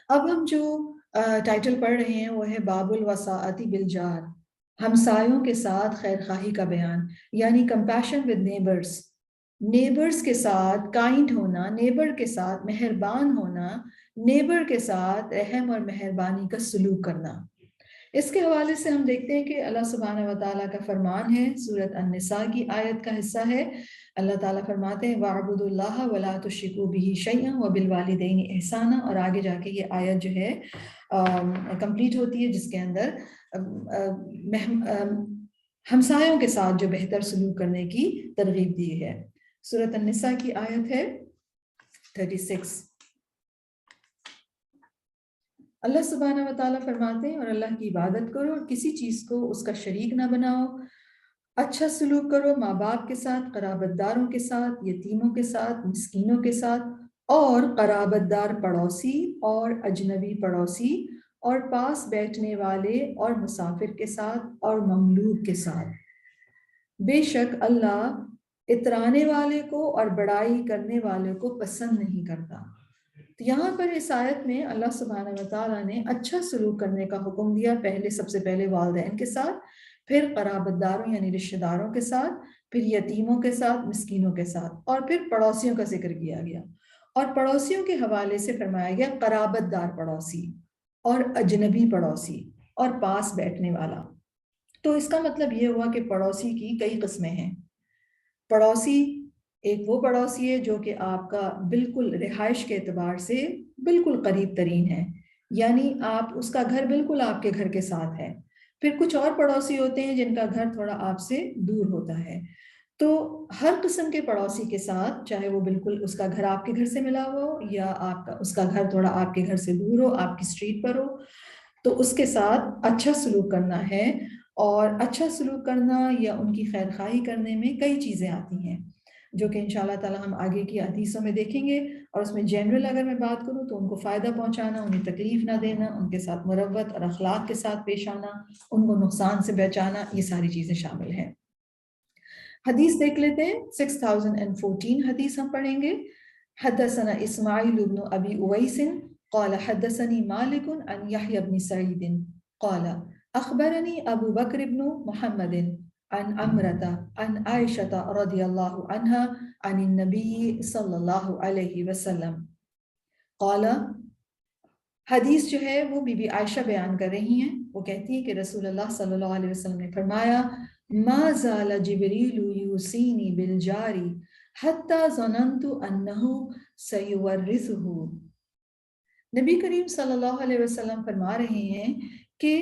اب ہم جو ٹائٹل پڑھ رہے ہیں وہ ہے باب الوساعۃ بالجار، ہمسایوں کے ساتھ خیر خواہی کا بیان، یعنی کمپیشن ود نیبرز. نیبرز کے ساتھ کائنڈ ہونا، نیبر کے ساتھ مہربان ہونا، نیبر کے ساتھ رحم اور مہربانی کا سلوک کرنا. اس کے حوالے سے ہم دیکھتے ہیں کہ اللہ سبحانہ و تعالیٰ کا فرمان ہے، سورۃ النساء کی آیت کا حصہ ہے. اللہ تعالیٰ فرماتے ہیں وَاعْبُدُوا اللَّهَ وَلَا تُشْرِكُوا بِهِ شَيْئًا وَبِالْوَالِدَيْنِ إِحْسَانًا، اور آگے جا کے یہ آیت جو ہے کمپلیٹ ہوتی ہے، جس کے اندر ہمسایوں کے ساتھ جو بہتر سلوک کرنے کی ترغیب دی ہے۔ سورۃ النساء کی آیت ہے 36۔ اللہ سبحانہ و تعالیٰ فرماتے ہیں، اور اللہ کی عبادت کرو اور کسی چیز کو اس کا شریک نہ بناؤ، اچھا سلوک کرو ماں باپ کے ساتھ، قرابت داروں کے ساتھ، یتیموں کے ساتھ، مسکینوں کے ساتھ، اور قرابت دار پڑوسی اور اجنبی پڑوسی اور پاس بیٹھنے والے اور مسافر کے ساتھ اور مملوک کے ساتھ۔ بے شک اللہ اترانے والے کو اور بڑائی کرنے والے کو پسند نہیں کرتا۔ تو یہاں پر اس آیت میں اللہ سبحانہ و تعالیٰ نے اچھا سلوک کرنے کا حکم دیا، سب سے پہلے والدین کے ساتھ، پھر قرابت داروں یعنی رشتہ داروں کے ساتھ، پھر یتیموں کے ساتھ، مسکینوں کے ساتھ، اور پھر پڑوسیوں کا ذکر کیا گیا۔ اور پڑوسیوں کے حوالے سے فرمایا گیا قرابت دار پڑوسی اور اجنبی پڑوسی اور پاس بیٹھنے والا۔ تو اس کا مطلب یہ ہوا کہ پڑوسی کی کئی قسمیں ہیں۔ پڑوسی ایک وہ پڑوسی ہے جو کہ آپ کا بالکل رہائش کے اعتبار سے بالکل قریب ترین ہے، یعنی آپ اس کا گھر بالکل آپ کے گھر کے ساتھ ہے۔ پھر کچھ اور پڑوسی ہوتے ہیں جن کا گھر تھوڑا آپ سے دور ہوتا ہے۔ تو ہر قسم کے پڑوسی کے ساتھ، چاہے وہ بالکل اس کا گھر آپ کے گھر سے ملا ہو یا اس کا گھر تھوڑا آپ کے گھر سے دور ہو، آپ کی اسٹریٹ پر ہو، تو اس کے ساتھ اچھا سلوک کرنا ہے۔ اور اچھا سلوک کرنا یا ان کی خیر خواہی کرنے میں کئی چیزیں آتی ہیں جو کہ انشاءاللہ تعالی ہم آگے کی حدیثوں میں دیکھیں گے۔ اور اس میں جنرل اگر میں بات کروں تو ان کو فائدہ پہنچانا، انہیں تکلیف نہ دینا، ان کے ساتھ مروت اور اخلاق کے ساتھ پیش آنا، ان کو نقصان سے بچانا، یہ ساری چیزیں شامل ہیں۔ حدیث دیکھ لیتے ہیں، 6014 حدیث ہم پڑھیں گے۔ حدثنا اسماعیل بن ابی اویس قال حدثني مالک عن یحیی بن سعید قال اخبرني ابو بکر بن محمد عن عمرة عن عائشة رضی اللہ عنہا عن النبی صلی اللہ علیہ وسلم قال، حدیث جو ہے وہ بی بی عائشہ بیان کر رہی ہیں، وہ کہتی ہیں کہ رسول اللہ صلی اللہ علیہ وسلم نے فرمایا، ما زال جبریل یوصینی بالجاری حتی ظننت انہ سیورثہ۔ نبی کریم صلی اللہ علیہ وسلم فرما رہے ہیں کہ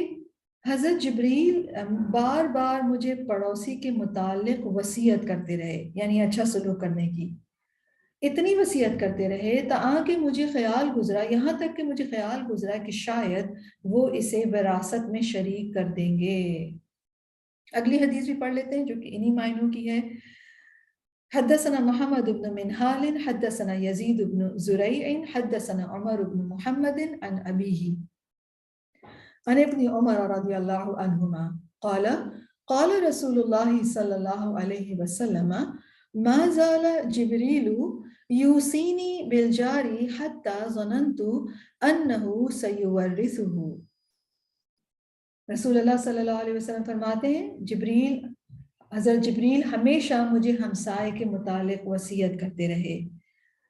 حضرت جبریل بار بار مجھے پڑوسی کے متعلق وصیت کرتے رہے، یعنی اچھا سلوک کرنے کی، اتنی وصیت کرتے رہے تاکہ مجھے خیال گزرا، یہاں تک کہ مجھے خیال گزرا کہ شاید وہ اسے وراثت میں شریک کر دیں گے۔ اگلی حدیث بھی پڑھ لیتے ہیں جو کہ انہی معنوں کی ہے۔ حدثنا محمد بن منہال حدثنا یزید بن زریع حدثنا عمر بن محمد عن ابیہ عن ابن عمر رضی اللہ عنہما قال قال رسول اللہ صلی اللہ علیہ وسلم ما زال جبریل یوصینی بالجاری حتی ظننت انہ سیورثہ۔ رسول اللہ صلی اللہ علیہ وسلم فرماتے ہیں حضرت جبریل ہمیشہ مجھے ہمسائے کے متعلق وصیت کرتے رہے،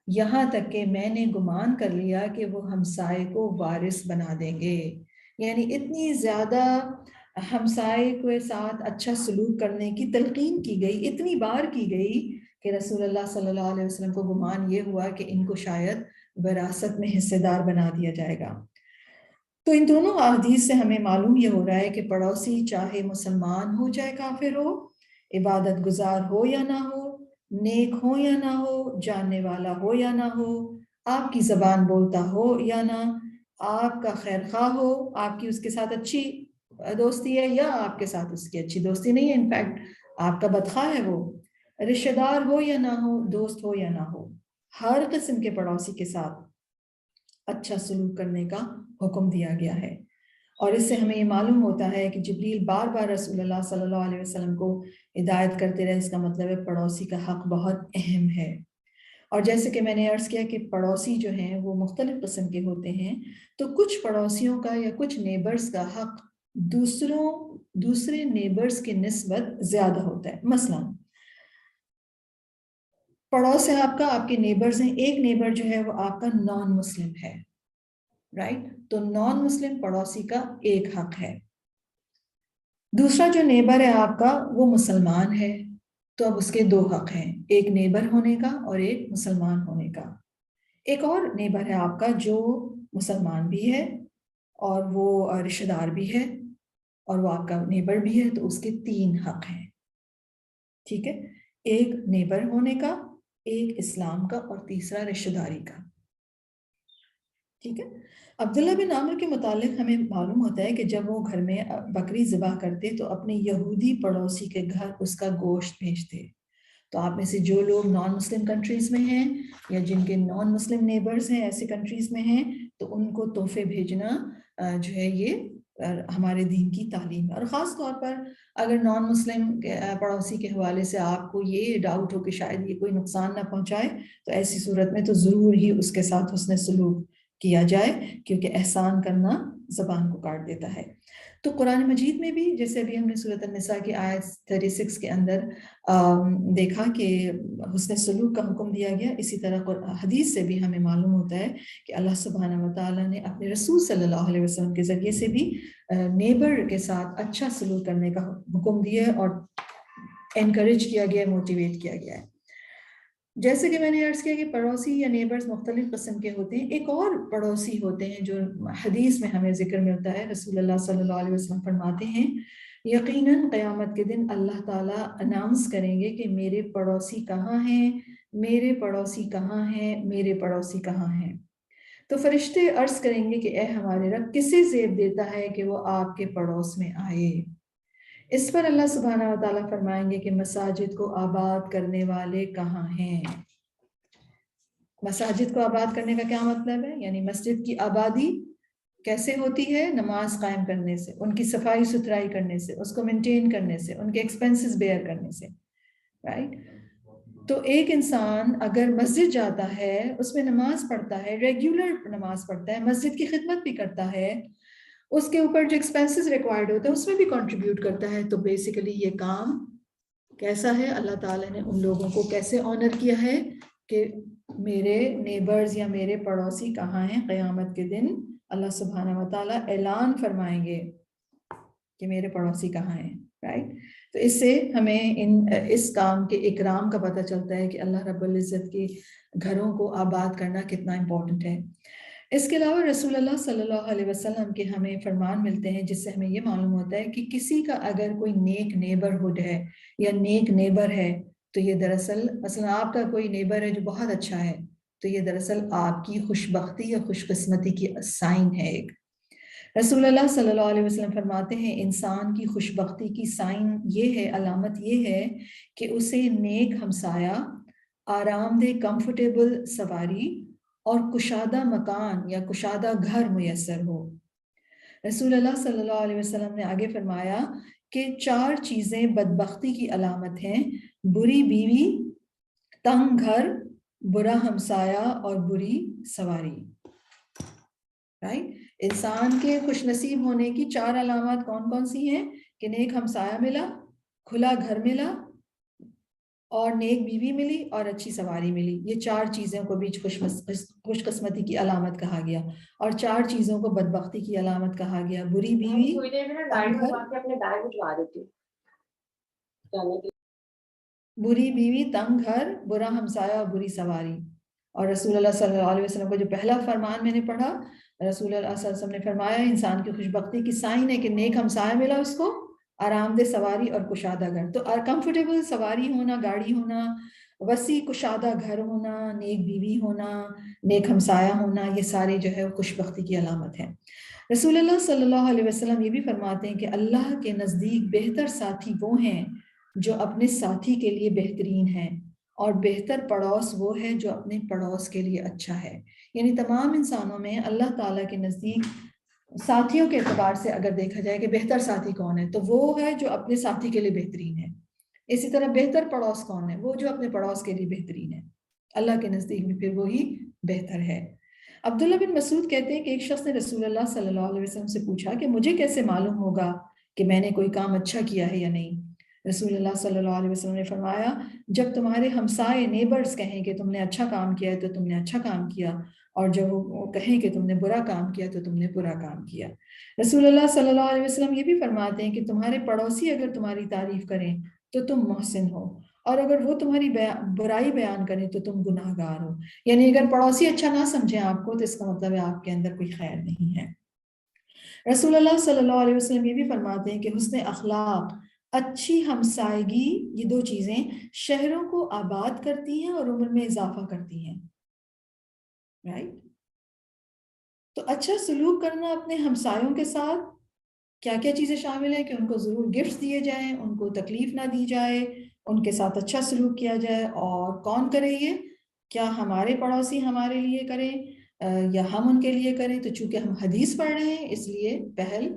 یہاں تک کہ میں نے گمان کر لیا کہ وہ ہمسائے کو وارث بنا دیں گے۔ یعنی اتنی زیادہ ہمسائے کے ساتھ اچھا سلوک کرنے کی تلقین کی گئی، اتنی بار کی گئی کہ رسول اللہ صلی اللہ علیہ وسلم کو گمان یہ ہوا کہ ان کو شاید وراثت میں حصے دار بنا دیا جائے گا۔ تو ان دونوں احادیث سے ہمیں معلوم یہ ہو رہا ہے کہ پڑوسی چاہے مسلمان ہو چاہے کافر ہو، عبادت گزار ہو یا نہ ہو، نیک ہو یا نہ ہو، جاننے والا ہو یا نہ ہو، آپ کی زبان بولتا ہو یا نہ، آپ کا خیر خواہ ہو، آپ کی اس کے ساتھ اچھی دوستی ہے یا آپ کے ساتھ اس کی اچھی دوستی نہیں ہے، انفیکٹ آپ کا بدخواہ ہے، وہ رشتہ دار ہو یا نہ ہو، دوست ہو یا نہ ہو، ہر قسم کے پڑوسی کے ساتھ اچھا سلوک کرنے کا حکم دیا گیا ہے۔ اور اس سے ہمیں یہ معلوم ہوتا ہے کہ جبریل بار بار رسول اللہ صلی اللہ علیہ وسلم کو ہدایت کرتے رہے، اس کا مطلب ہے پڑوسی کا حق بہت اہم ہے۔ اور جیسے کہ میں نے عرض کیا کہ پڑوسی جو ہیں وہ مختلف قسم کے ہوتے ہیں، تو کچھ پڑوسیوں کا یا کچھ نیبرز کا حق دوسرے نیبرز کی نسبت زیادہ ہوتا ہے۔ مثلا پڑوس ہے آپ کا، آپ کے نیبرز ہیں، ایک نیبر جو ہے وہ آپ کا نان مسلم ہے، رائٹ؟ تو نان مسلم پڑوسی کا ایک حق ہے۔ دوسرا جو نیبر ہے آپ کا وہ مسلمان ہے، تو اب اس کے دو حق ہیں، ایک نیبر ہونے کا اور ایک مسلمان ہونے کا۔ ایک اور نیبر ہے آپ کا جو مسلمان بھی ہے اور وہ رشتہ دار بھی ہے اور وہ آپ کا نیبر بھی ہے، تو اس کے 3 حق ہیں، ٹھیک ہے؟ ایک نیبر ہونے کا، ایک اسلام کا، اور تیسرا رشتہ داری کا، ٹھیک ہے؟ عبداللہ بن عامر کے متعلق ہمیں معلوم ہوتا ہے کہ جب وہ گھر میں بکری ذبح کرتے تو اپنے یہودی پڑوسی کے گھر اس کا گوشت بھیجتے۔ تو آپ میں سے جو لوگ نان مسلم کنٹریز میں ہیں یا جن کے نان مسلم نیبرز ہیں ایسے کنٹریز میں ہیں، تو ان کو تحفے بھیجنا جو ہے یہ ہمارے دین کی تعلیم ہے۔ اور خاص طور پر اگر نان مسلم پڑوسی کے حوالے سے آپ کو یہ ڈاؤٹ ہو کہ شاید یہ کوئی نقصان نہ پہنچائے، تو ایسی صورت میں تو ضرور ہی اس کے ساتھ حسن سلوک کیا جائے، کیونکہ احسان کرنا زبان کو کاٹ دیتا ہے۔ تو قرآن مجید میں بھی جیسے ابھی ہم نے سورۃ النساء کی آیت 36 کے اندر دیکھا کہ حسن سلوک کا حکم دیا گیا، اسی طرح حدیث سے بھی ہمیں معلوم ہوتا ہے کہ اللہ سبحانہ و تعالیٰ نے اپنے رسول صلی اللہ علیہ وسلم کے ذریعے سے بھی نیبر کے ساتھ اچھا سلوک کرنے کا حکم دیا ہے اور انکریج کیا گیا ہے، موٹیویٹ کیا گیا ہے۔ جیسے کہ میں نے عرض کیا کہ پڑوسی یا نیبرز مختلف قسم کے ہوتے ہیں۔ ایک اور پڑوسی ہوتے ہیں جو حدیث میں ہمیں ذکر ملتا ہے، رسول اللہ صلی اللہ علیہ وسلم فرماتے ہیں یقیناً قیامت کے دن اللہ تعالیٰ اناؤنس کریں گے کہ میرے پڑوسی کہاں ہیں، میرے پڑوسی کہاں ہیں، میرے پڑوسی کہاں ہیں۔ تو فرشتے عرض کریں گے کہ اے ہمارے رب، کسے زیب دیتا ہے کہ وہ آپ کے پڑوس میں آئے؟ اس پر اللہ سبحانہ و تعالیٰ فرمائیں گے کہ مساجد کو آباد کرنے والے کہاں ہیں۔ مساجد کو آباد کرنے کا کیا مطلب ہے؟ یعنی مسجد کی آبادی کیسے ہوتی ہے؟ نماز قائم کرنے سے، ان کی صفائی ستھرائی کرنے سے، اس کو مینٹین کرنے سے، ان کے ایکسپینسز بیئر کرنے سے، رائٹ؟ تو ایک انسان اگر مسجد جاتا ہے، اس میں نماز پڑھتا ہے، ریگولر نماز پڑھتا ہے، مسجد کی خدمت بھی کرتا ہے، اس کے اوپر جو ایکسپینسز ریکوائرڈ ہوتے ہیں اس میں بھی کنٹریبیوٹ کرتا ہے، تو بیسیکلی یہ کام کیسا ہے؟ اللہ تعالیٰ نے ان لوگوں کو کیسے آنر کیا ہے کہ میرے نیبرز یا میرے پڑوسی کہاں ہیں؟ قیامت کے دن اللہ سبحانہ و تعالیٰ اعلان فرمائیں گے کہ میرے پڑوسی کہاں ہیں، رائٹ؟ تو اس سے ہمیں اس کام کے اکرام کا پتہ چلتا ہے کہ اللہ رب العزت کے گھروں کو آباد کرنا کتنا امپورٹنٹ ہے۔ اس کے علاوہ رسول اللہ صلی اللہ علیہ وسلم کے ہمیں فرمان ملتے ہیں جس سے ہمیں یہ معلوم ہوتا ہے کہ کسی کا اگر کوئی نیک نیبرہڈ ہے یا نیک نیبر ہے تو یہ دراصل مثلا آپ کا کوئی نیبر ہے جو بہت اچھا ہے، تو یہ دراصل آپ کی خوش بختی یا خوش قسمتی کی سائن ہے ایک۔ رسول اللہ صلی اللہ علیہ وسلم فرماتے ہیں انسان کی خوش بختی کی سائن یہ ہے، علامت یہ ہے کہ اسے نیک ہمسایہ، آرام دہ کمفرٹیبل سواری اور کشادہ مکان یا کشادہ گھر میسر ہو۔ رسول اللہ صلی اللہ علیہ وسلم نے آگے فرمایا کہ 4 چیزیں بدبختی کی علامت ہیں: بری بیوی، تنگ گھر، برا ہمسایہ اور بری سواری، رائٹ؟ انسان کے خوش نصیب ہونے کی 4 علامات کون کون سی ہیں؟ کہ نیک ہمسایہ ملا، کھلا گھر ملا، اور نیک بیوی ملی اور اچھی سواری ملی۔ یہ 4 چیزوں کو بھی خوش قسمتی کی علامت کہا گیا، اور 4 چیزوں کو بدبختی کی علامت کہا گیا: بری بیوی، تنگ گھر، برا ہمسایہ اور بری سواری۔ اور رسول اللہ صلی اللہ علیہ وسلم کو جو پہلا فرمان میں نے پڑھا، رسول اللہ صلی اللہ علیہ وسلم نے فرمایا انسان کی خوش بختی کی سائن ہے کہ نیک ہمسایہ ملا اس کو، آرام دہ سواری اور کشادہ گھر۔ تو کمفرٹیبل سواری ہونا، گاڑی ہونا، وسیع کشادہ گھر ہونا، نیک بیوی ہونا، نیک ہمسایہ ہونا، یہ سارے جو ہے خوش بختی کی علامت ہے۔ رسول اللہ صلی اللہ علیہ وسلم یہ بھی فرماتے ہیں کہ اللہ کے نزدیک بہتر ساتھی وہ ہیں جو اپنے ساتھی کے لیے بہترین ہیں، اور بہتر پڑوس وہ ہے جو اپنے پڑوس کے لیے اچھا ہے۔ یعنی تمام انسانوں میں اللہ تعالیٰ کے نزدیک ساتھیوں کے اعتبار سے اگر دیکھا جائے کہ بہتر ساتھی کون ہے تو وہ ہے جو اپنے ساتھی کے لیے بہترین ہے۔ اسی طرح بہتر پڑوس کون ہے؟ وہ جو اپنے پڑوس کے لیے بہترین ہے، اللہ کے نزدیک بھی پھر وہی بہتر ہے۔ عبداللہ بن مسعود کہتے ہیں کہ ایک شخص نے رسول اللہ صلی اللہ علیہ وسلم سے پوچھا کہ مجھے کیسے معلوم ہوگا کہ میں نے کوئی کام اچھا کیا ہے یا نہیں؟ رسول اللہ صلی اللہ علیہ وسلم نے فرمایا جب تمہارے ہمسائے نیبرز کہیں کہ تم نے اچھا کام کیا ہے تو تم نے اچھا کام کیا، اور جب وہ کہیں کہ تم نے برا کام کیا تو تم نے برا کام کیا۔ رسول اللہ صلی اللہ علیہ وسلم یہ بھی فرماتے ہیں کہ تمہارے پڑوسی اگر تمہاری تعریف کریں تو تم محسن ہو، اور اگر وہ تمہاری برائی بیان کریں تو تم گناہ گار ہو۔ یعنی اگر پڑوسی اچھا نہ سمجھیں آپ کو تو اس کا مطلب ہے آپ کے اندر کوئی خیر نہیں ہے۔ رسول اللہ صلی اللہ علیہ وسلم یہ بھی فرماتے ہیں کہ حسن اخلاق، اچھی ہمسائیگی، یہ دو چیزیں شہروں کو آباد کرتی ہیں اور عمر میں اضافہ کرتی ہیں. رائٹ؟ تو اچھا سلوک کرنا اپنے ہمسایوں کے ساتھ، کیا کیا چیزیں شامل ہیں کہ ان کو ضرور گفٹ دیے جائیں، ان کو تکلیف نہ دی جائے، ان کے ساتھ اچھا سلوک کیا جائے. اور کون کرے یہ؟ کیا ہمارے پڑوسی ہمارے لیے کریں یا ہم ان کے لیے کریں؟ تو چونکہ ہم حدیث پڑھ رہے ہیں اس لیے پہل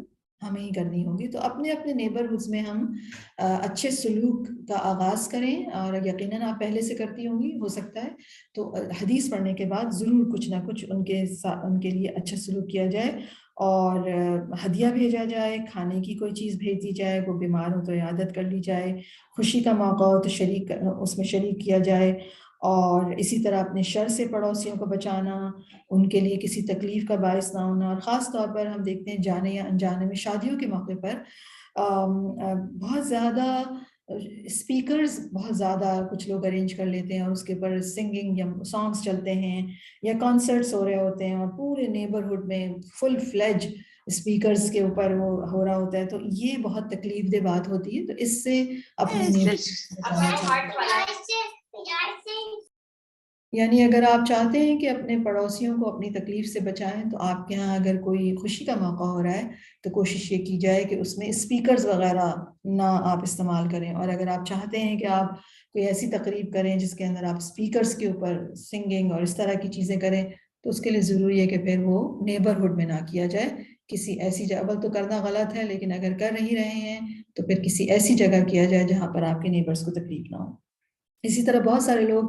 ہمیں ہی کرنی ہوگی. تو اپنے اپنے نیبرہڈز میں ہم اچھے سلوک کا آغاز کریں، اور یقیناً آپ پہلے سے کرتی ہوں گی، ہو سکتا ہے تو حدیث پڑھنے کے بعد ضرور کچھ نہ کچھ ان کے لیے اچھا سلوک کیا جائے، اور ہدیہ بھیجا جائے، کھانے کی کوئی چیز بھیج دی جائے، وہ بیمار ہو تو عیادت کر لی جائے، خوشی کا موقع ہو تو اس میں شریک کیا جائے. اور اسی طرح اپنے شر سے پڑوسیوں کو بچانا، ان کے لیے کسی تکلیف کا باعث نہ ہونا. اور خاص طور پر ہم دیکھتے ہیں جانے یا انجانے میں شادیوں کے موقع پر بہت زیادہ اسپیکرز بہت زیادہ کچھ لوگ ارینج کر لیتے ہیں، اور اس کے اوپر سنگنگ یا سانگس چلتے ہیں یا کانسرٹس ہو رہے ہوتے ہیں، اور پورے نیبرہڈ میں فل فلیج اسپیکرز کے اوپر وہ ہو رہا ہوتا ہے. تو یہ بہت تکلیف دہ بات ہوتی ہے. تو اس سے اپنے یعنی اگر آپ چاہتے ہیں کہ اپنے پڑوسیوں کو اپنی تکلیف سے بچائیں، تو آپ کے ہاں اگر کوئی خوشی کا موقع ہو رہا ہے تو کوشش یہ کی جائے کہ اس میں اسپیکرز وغیرہ نہ آپ استعمال کریں. اور اگر آپ چاہتے ہیں کہ آپ کوئی ایسی تقریب کریں جس کے اندر آپ اسپیکرز کے اوپر سنگنگ اور اس طرح کی چیزیں کریں، تو اس کے لیے ضروری ہے کہ پھر وہ نیبرہڈ میں نہ کیا جائے، کسی ایسی جگہ. اول تو کرنا غلط ہے، لیکن اگر کر نہیں رہے ہیں تو پھر کسی ایسی جگہ کیا جائے جہاں پر آپ کے نیبرز کو تکلیف نہ ہو. اسی طرح بہت سارے لوگ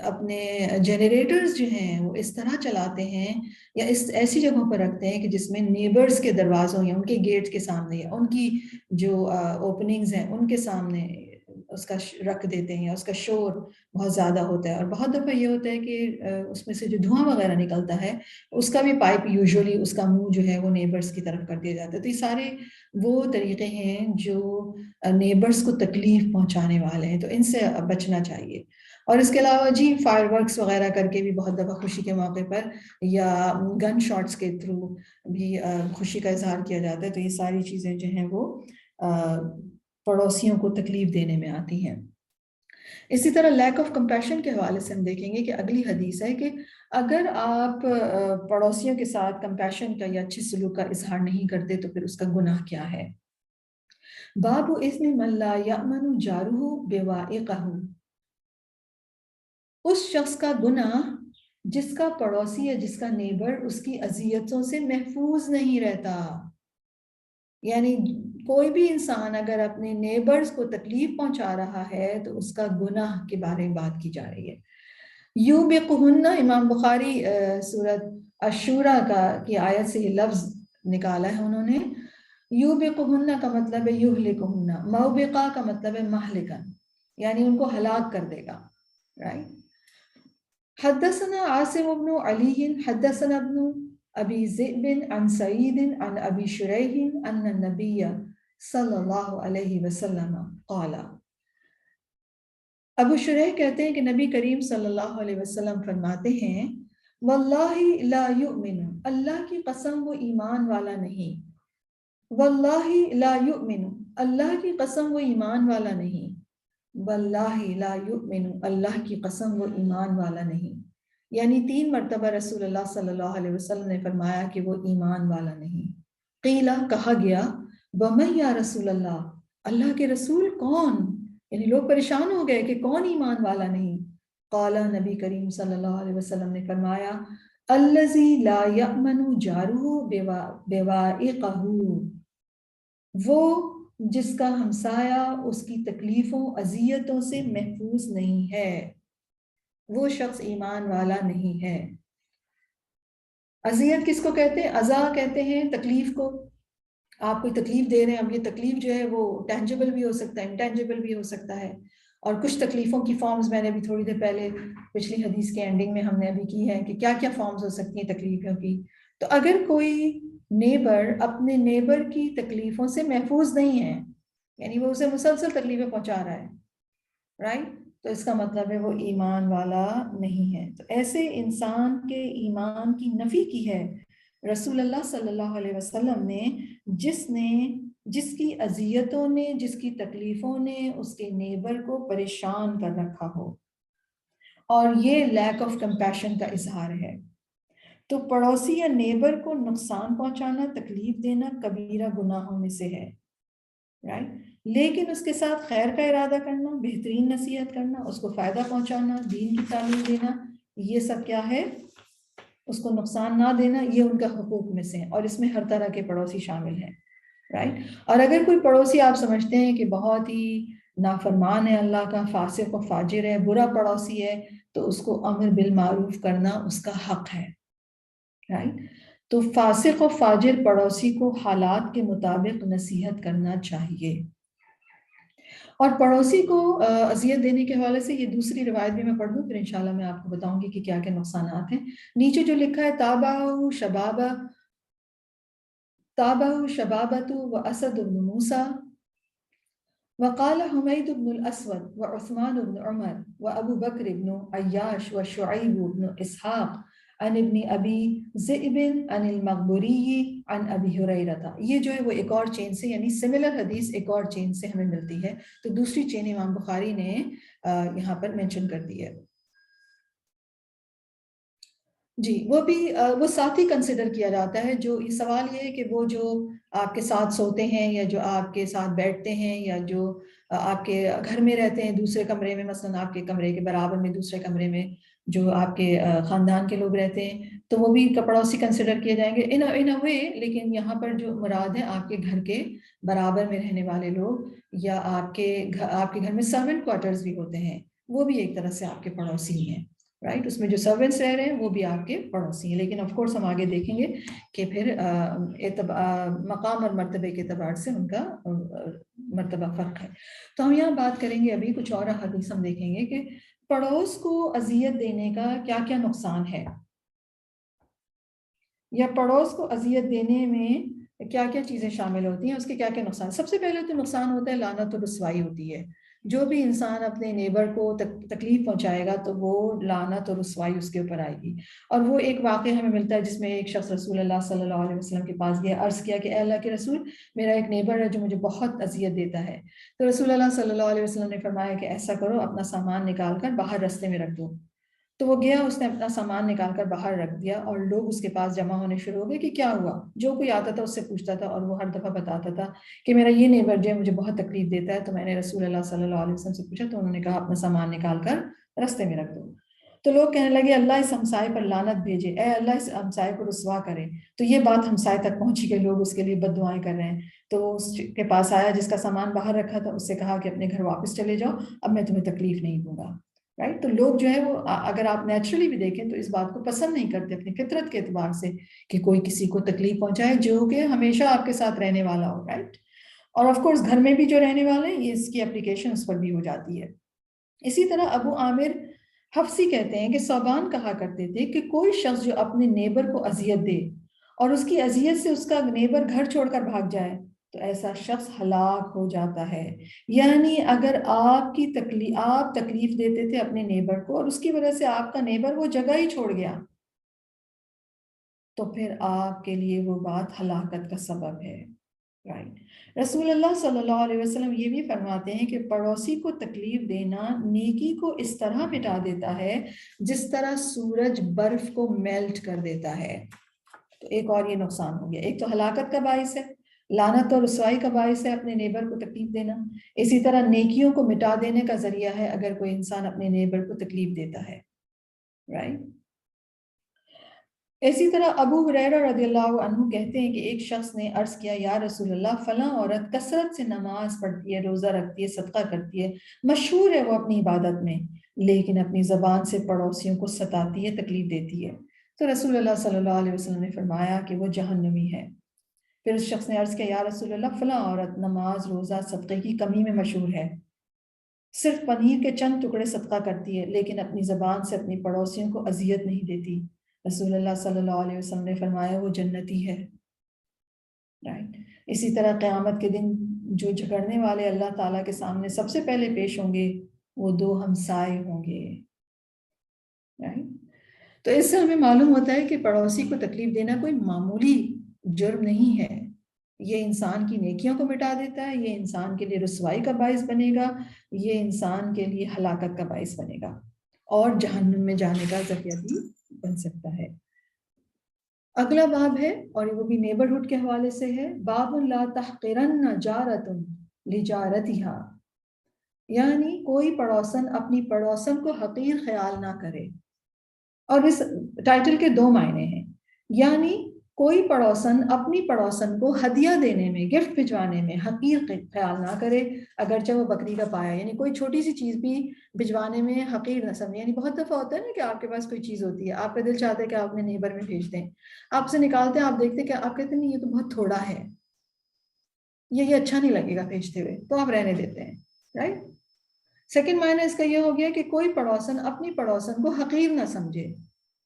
اپنے جنریٹرز جو ہیں وہ اس طرح چلاتے ہیں یا ایسی جگہوں پر رکھتے ہیں کہ جس میں نیبرز کے دروازوں یا ان کے گیٹ کے سامنے یا ان کی جو اوپننگز ہیں ان کے سامنے اس کا رکھ دیتے ہیں. اس کا شور بہت زیادہ ہوتا ہے، اور بہت دفعہ یہ ہوتا ہے کہ اس میں سے جو دھواں وغیرہ نکلتا ہے اس کا بھی پائپ یوزولی اس کا منہ جو ہے وہ نیبرز کی طرف کر دیا جاتا ہے. تو یہ سارے وہ طریقے ہیں جو نیبرز کو تکلیف پہنچانے والے ہیں، تو ان سے بچنا چاہیے. اور اس کے علاوہ جی فائر ورکس وغیرہ کر کے بھی بہت دفعہ خوشی کے موقع پر یا گن شاٹس کے تھرو بھی خوشی کا اظہار کیا جاتا ہے. تو یہ ساری چیزیں جو ہیں وہ پڑوسیوں کو تکلیف دینے میں آتی ہیں. اسی طرح لیک آف کمپیشن کے حوالے سے ہم دیکھیں گے کہ اگلی حدیث ہے کہ اگر آپ پڑوسیوں کے ساتھ کمپیشن کا یا اچھے سلوک کا اظہار نہیں کرتے تو پھر اس کا گناہ کیا ہے. باب اثم من لا یأمن جارہ بوائقہ، اس شخص کا گناہ جس کا پڑوسی یا جس کا نیبر اس کی اذیتوں سے محفوظ نہیں رہتا. یعنی کوئی بھی انسان اگر اپنے نیبرز کو تکلیف پہنچا رہا ہے تو اس کا گناہ کے بارے میں بات کی جا رہی ہے. یوبقہن، امام بخاری سورۃ الشورى کی آیت سے یہ لفظ نکالا ہے انہوں نے. یوبقہن کا مطلب ہے یہلکہن، موبقہ کا مطلب ہے مہلکن، یعنی ان کو ہلاک کر دے گا. رائٹ. حدثنا عاصم بن علی حدثنا ابن ابی ذئب عن سعید عن ابی شریح ان النبی صلی اللہ علیہ وسلم قال، ابو شریح کہتے ہیں کہ نبی کریم صلی اللہ علیہ وسلم فرماتے ہیں واللہ لا یؤمن، اللہ کی قسم وہ ایمان والا نہیں. واللہ لا یؤمن، اللہ کی قسم وہ ایمان والا نہیں. واللہ لا یؤمن، اللہ کی قسم وہ ایمان والا نہیں. یعنی 3 مرتبہ رسول اللہ صلی اللہ علیہ وسلم نے فرمایا کہ وہ ایمان والا نہیں. قیلہ، کہا گیا، ومن یا رسول اللہ، اللہ کے رسول کون؟ یعنی لوگ پریشان ہو گئے کہ کون ایمان والا نہیں. قال، نبی کریم صلی اللہ علیہ وسلم نے فرمایا الذی لا یأمن جارہ بوائقہ، وہ جس کا ہمسایہ اس کی تکلیفوں اذیتوں سے محفوظ نہیں ہے، وہ شخص ایمان والا نہیں ہے. اذیت کس کو کہتے ہیں؟ اذا کہتے ہیں تکلیف کو. آپ کوئی تکلیف دے رہے ہیں، اب یہ تکلیف جو ہے وہ ٹینجیبل بھی ہو سکتا ہے، انٹینجیبل بھی ہو سکتا ہے. اور کچھ تکلیفوں کی فارمز میں نے ابھی تھوڑی دیر پہلے پچھلی حدیث کے اینڈنگ میں ہم نے ابھی کی ہے کہ کیا کیا فارمز ہو سکتی ہیں تکلیفوں کی. تو اگر کوئی نیبر اپنے نیبر کی تکلیفوں سے محفوظ نہیں ہے، یعنی وہ اسے مسلسل تکلیفیں پہنچا رہا ہے، رائٹ، تو اس کا مطلب ہے وہ ایمان والا نہیں ہے. تو ایسے انسان کے ایمان کی نفی کی ہے رسول اللہ صلی اللہ علیہ وسلم نے جس کی اذیتوں نے، جس کی تکلیفوں نے اس کے نیبر کو پریشان کر رکھا ہو، اور یہ لیک آف کمپیشن کا اظہار ہے، تو پڑوسی یا نیبر کو نقصان پہنچانا، تکلیف دینا کبیرہ گناہوں میں سے ہے، رائٹ؟ لیکن اس کے ساتھ خیر کا ارادہ کرنا، بہترین نصیحت کرنا، اس کو فائدہ پہنچانا، دین کی تعلیم دینا، یہ سب کیا ہے؟ اس کو نقصان نہ دینا، یہ ان کا حقوق میں سے ہے، اور اس میں ہر طرح کے پڑوسی شامل ہیں، رائٹ؟ اور اگر کوئی پڑوسی آپ سمجھتے ہیں کہ بہت ہی نافرمان ہے اللہ کا، فاسق و فاجر ہے، برا پڑوسی ہے، تو اس کو امر بالمعروف کرنا اس کا حق ہے، رائٹ؟ تو فاسق و فاجر پڑوسی کو حالات کے مطابق نصیحت کرنا چاہیے۔ اور پڑوسی کو اذیت دینے کے حوالے سے یہ دوسری روایت بھی میں پڑھ دوں، پھر انشاءاللہ میں آپ کو بتاؤں گی کہ کیا کیا نقصانات ہیں۔ نیچے جو لکھا ہے تابعہ شبابۃ و اسد بن موسیٰ وقال حمید بن الاسود وعثمان بن عمر وابو بکر بن عیاش وشعیب بن اسحاق عن ابن ابی ذئب عن المغبری عن ابی ہریرہ۔ یہ جو ہے وہ ایک اور چین سے، یعنی سملر حدیث ایک اور چین سے ہمیں ملتی ہے، تو دوسری چین امام بخاری نے یہاں پر مینشن کر دی ہے۔ جی، وہ ساتھی کنسیڈر کیا جاتا ہے، جو یہ سوال یہ ہے کہ وہ جو آپ کے ساتھ سوتے ہیں، یا جو آپ کے ساتھ بیٹھتے ہیں، یا جو آپ کے گھر میں رہتے ہیں دوسرے کمرے میں، مثلا آپ کے کمرے کے برابر میں دوسرے کمرے میں جو آپ کے خاندان کے لوگ رہتے ہیں، تو وہ بھی پڑوسی کنسیڈر کیے جائیں گے ان اے وے۔ لیکن یہاں پر جو مراد ہے آپ کے گھر کے برابر میں رہنے والے لوگ، یا آپ کے گھر میں سرونٹ کوارٹرز بھی ہوتے ہیں، وہ بھی ایک طرح سے آپ کے پڑوسی ہی ہیں، رائٹ؟ اس میں جو سرونٹس رہ رہے ہیں وہ بھی آپ کے پڑوسی ہیں، لیکن آف کورس ہم آگے دیکھیں گے کہ پھر مقام اور مرتبے کے اعتبار سے ان کا مرتبہ فرق ہے۔ تو ہم یہاں بات کریں گے، ابھی کچھ اور حدیث ہم دیکھیں گے کہ پڑوس کو اذیت دینے کا کیا کیا نقصان ہے، یا پڑوس کو اذیت دینے میں کیا کیا چیزیں شامل ہوتی ہیں، اس کے کیا کیا نقصان۔ سب سے پہلے تو نقصان ہوتا ہے لعنت و رسوائی ہوتی ہے۔ جو بھی انسان اپنے نیبر کو تکلیف پہنچائے گا تو وہ لعنت اور رسوائی اس کے اوپر آئے گی۔ اور وہ ایک واقعہ ہمیں ملتا ہے جس میں ایک شخص رسول اللہ صلی اللہ علیہ وسلم کے پاس گیا، عرض کیا کہ اے اللہ کے رسول، میرا ایک نیبر ہے جو مجھے بہت اذیت دیتا ہے۔ تو رسول اللہ صلی اللہ علیہ وسلم نے فرمایا کہ ایسا کرو، اپنا سامان نکال کر باہر رستے میں رکھ دو۔ تو وہ گیا، اس نے اپنا سامان نکال کر باہر رکھ دیا، اور لوگ اس کے پاس جمع ہونے شروع ہو گئے کہ کیا ہوا۔ جو کوئی آتا تھا اس سے پوچھتا تھا، اور وہ ہر دفعہ بتاتا تھا کہ میرا یہ نیبر جو ہے مجھے بہت تکلیف دیتا ہے۔ تو میں نے رسول اللہ صلی اللہ علیہ وسلم سے پوچھا، تو انہوں نے کہا اپنا سامان نکال کر رستے میں رکھ دو۔ تو لوگ کہنے لگے اللہ اس ہمسائے پر لعنت بھیجے، اے اللہ اس ہمسائے کو رسوا کرے۔ تو یہ بات ہمسائے تک پہنچی کہ لوگ اس کے لیے بد دعائیں کر رہے ہیں۔ تو وہ اس کے پاس آیا جس کا سامان باہر رکھا تھا، اس سے کہا کہ اپنے گھر واپس چلے جاؤ، اب میں تمہیں تکلیف نہیں دوں گا، رائٹ؟ تو لوگ جو ہے وہ، اگر آپ نیچرلی بھی دیکھیں تو اس بات کو پسند نہیں کرتے اپنی فطرت کے اعتبار سے کہ کوئی کسی کو تکلیف پہنچائے جو کہ ہمیشہ آپ کے ساتھ رہنے والا ہو، رائٹ؟ اور آف کورس گھر میں بھی جو رہنے والے ہیں، یہ اس کی اپلیکیشن اس پر بھی ہو جاتی ہے۔ اسی طرح ابو عامر حفصی کہتے ہیں کہ صوبان کہا کرتے تھے کہ کوئی شخص جو اپنے نیبر کو اذیت دے اور اس کی اذیت سے اس کا نیبر گھر چھوڑ کر بھاگ جائے تو ایسا شخص ہلاک ہو جاتا ہے۔ یعنی اگر آپ تکلیف دیتے تھے اپنے نیبر کو، اور اس کی وجہ سے آپ کا نیبر وہ جگہ ہی چھوڑ گیا، تو پھر آپ کے لیے وہ بات ہلاکت کا سبب ہے، رائٹ؟ رسول اللہ صلی اللہ علیہ وسلم یہ بھی فرماتے ہیں کہ پڑوسی کو تکلیف دینا نیکی کو اس طرح مٹا دیتا ہے جس طرح سورج برف کو میلٹ کر دیتا ہے۔ تو ایک اور یہ نقصان ہو گیا، ایک تو ہلاکت کا باعث ہے، لعنت اور رسوائی کا باعث ہے اپنے نیبر کو تکلیف دینا، اسی طرح نیکیوں کو مٹا دینے کا ذریعہ ہے اگر کوئی انسان اپنے نیبر کو تکلیف دیتا ہے، رائٹ؟ اسی طرح ابو ہریرہ رضی اللہ عنہ کہتے ہیں کہ ایک شخص نے عرض کیا، یا رسول اللہ، فلاں عورت کثرت سے نماز پڑھتی ہے، روزہ رکھتی ہے، صدقہ کرتی ہے، مشہور ہے وہ اپنی عبادت میں، لیکن اپنی زبان سے پڑوسیوں کو ستاتی ہے، تکلیف دیتی ہے۔ تو رسول اللہ صلی اللہ علیہ وسلم نے فرمایا کہ وہ جہنمی ہے۔ پھر اس شخص نے عرض کیا، یا رسول اللہ، فلاں عورت نماز، روزہ، صدقے کی کمی میں مشہور ہے، صرف پنیر کے چند ٹکڑے صدقہ کرتی ہے، لیکن اپنی زبان سے اپنی پڑوسیوں کو اذیت نہیں دیتی۔ رسول اللہ صلی اللہ علیہ وسلم نے فرمایا وہ جنتی ہے، رائٹ؟ اسی طرح قیامت کے دن جو جھگڑنے والے اللہ تعالیٰ کے سامنے سب سے پہلے پیش ہوں گے وہ دو ہمسائے ہوں گے، رائٹ؟ تو اس سے ہمیں معلوم ہوتا ہے کہ پڑوسی کو تکلیف دینا کوئی معمولی جرم نہیں ہے، یہ انسان کی نیکیوں کو مٹا دیتا ہے، یہ انسان کے لیے رسوائی کا باعث بنے گا، یہ انسان کے لیے ہلاکت کا باعث بنے گا اور جہنم میں جانے کا ذریعہ بھی بن سکتا ہے۔ اگلا باب ہے اور وہ بھی نیبرہڈ کے حوالے سے ہے، باب لا تحقرن جارۃ لجارتھا، یعنی کوئی پڑوسن اپنی پڑوسن کو حقیر خیال نہ کرے۔ اور اس ٹائٹل کے دو معنی ہیں، یعنی کوئی پڑوسن اپنی پڑوسن کو ہدیہ دینے میں، گفٹ بھجوانے میں حقیر خیال نہ کرے، اگرچہ وہ بکری کا پایا، یعنی کوئی چھوٹی سی چیز بھی بھجوانے میں حقیر نہ سمجھے۔ یعنی بہت دفعہ ہوتا ہے نا کہ آپ کے پاس کوئی چیز ہوتی ہے، آپ کا دل چاہتا ہے کہ آپ اپنے نیبر میں بھیج دیں، آپ سے نکالتے ہیں، آپ دیکھتے ہیں کہ آپ کہتے ہیں نہیں یہ تو بہت تھوڑا ہے، یہ اچھا نہیں لگے گا بھیجتے ہوئے، تو آپ رہنے دیتے ہیں، رائٹ۔ سیکنڈ معنی اس کا یہ ہو گیا کہ کوئی پڑوسن اپنی پڑوسن کو حقیر نہ سمجھے۔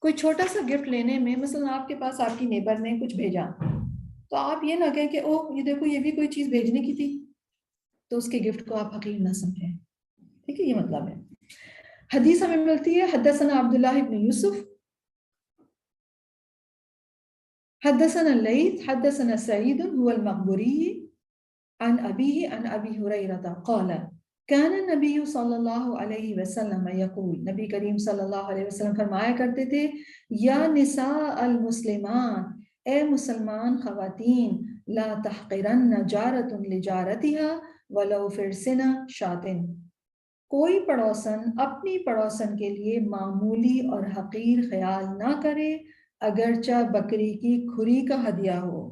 کوئی چھوٹا سا گفٹ لینے میں، مثلا آپ کے پاس آپ کی نیبر نے کچھ بھیجا، تو آپ یہ نہ کہیں کہ اوہ یہ دیکھو یہ بھی کوئی چیز بھیجنے کی تھی، تو اس کے گفٹ کو آپ حقیر نہ سمجھیں، ٹھیک ہے، یہ مطلب ہے۔ حدیث ہمیں ملتی ہے، حدثنا عبداللہ ابن یوسف حدثنا اللیث حدثنا سعید هو المقبری عن ابیہ عن ابی ہریرہ قال کان النبی صلی اللہ علیہ وسلم یقول، نبی کریم صلی اللہ علیہ وسلم فرمایا کرتے تھے، یا نساء المسلمان، اے مسلمان خواتین، لا تحقرن جارۃ لجارتها ولو فرسن شاۃ، کوئی پڑوسن اپنی پڑوسن کے لیے معمولی اور حقیر خیال نہ کرے، اگرچہ بکری کی کھری کا ہدیہ ہو۔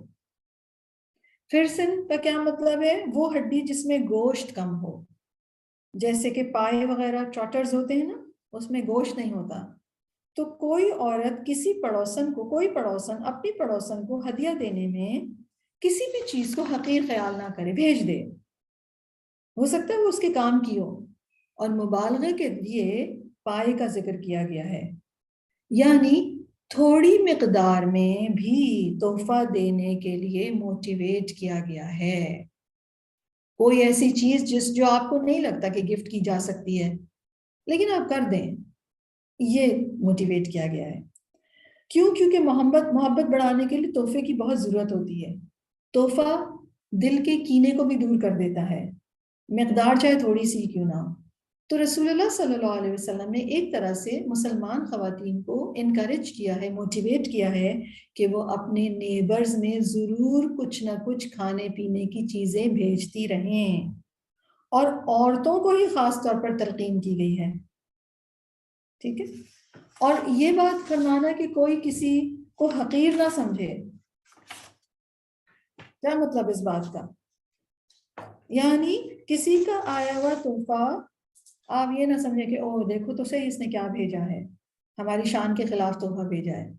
فرسن کا کیا مطلب ہے؟ وہ ہڈی جس میں گوشت کم ہو، جیسے کہ پائے وغیرہ چوٹرز ہوتے ہیں نا، اس میں گوشت نہیں ہوتا، تو کوئی عورت کسی پڑوسن کو، کوئی پڑوسن اپنی پڑوسن کو ہدیہ دینے میں کسی بھی چیز کو حقیر خیال نہ کرے، بھیج دے، ہو سکتا ہے وہ اس کے کام کی ہو، اور مبالغے کے لیے پائے کا ذکر کیا گیا ہے، یعنی تھوڑی مقدار میں بھی تحفہ دینے کے لیے موٹیویٹ کیا گیا ہے، کوئی ایسی چیز جو آپ کو نہیں لگتا کہ گفٹ کی جا سکتی ہے لیکن آپ کر دیں، یہ موٹیویٹ کیا گیا ہے۔ کیوں؟ کیونکہ محبت بڑھانے کے لیے تحفے کی بہت ضرورت ہوتی ہے، تحفہ دل کے کینے کو بھی دور کر دیتا ہے، مقدار چاہے تھوڑی سی کیوں نہ ہو۔ تو رسول اللہ صلی اللہ علیہ وسلم نے ایک طرح سے مسلمان خواتین کو انکریج کیا ہے، موٹیویٹ کیا ہے کہ وہ اپنے نیبرز میں ضرور کچھ نہ کچھ کھانے پینے کی چیزیں بھیجتی رہیں، اور عورتوں کو ہی خاص طور پر تلقین کی گئی ہے، ٹھیک ہے۔ اور یہ بات فرمانا کہ کوئی کسی کو حقیر نہ سمجھے، کیا مطلب اس بات کا؟ یعنی کسی کا آیا ہوا تحفہ آپ یہ نہ سمجھیں کہ اوہ دیکھو تو صحیح اس نے کیا بھیجا ہے، ہماری شان کے خلاف تحفہ بھیجا ہے۔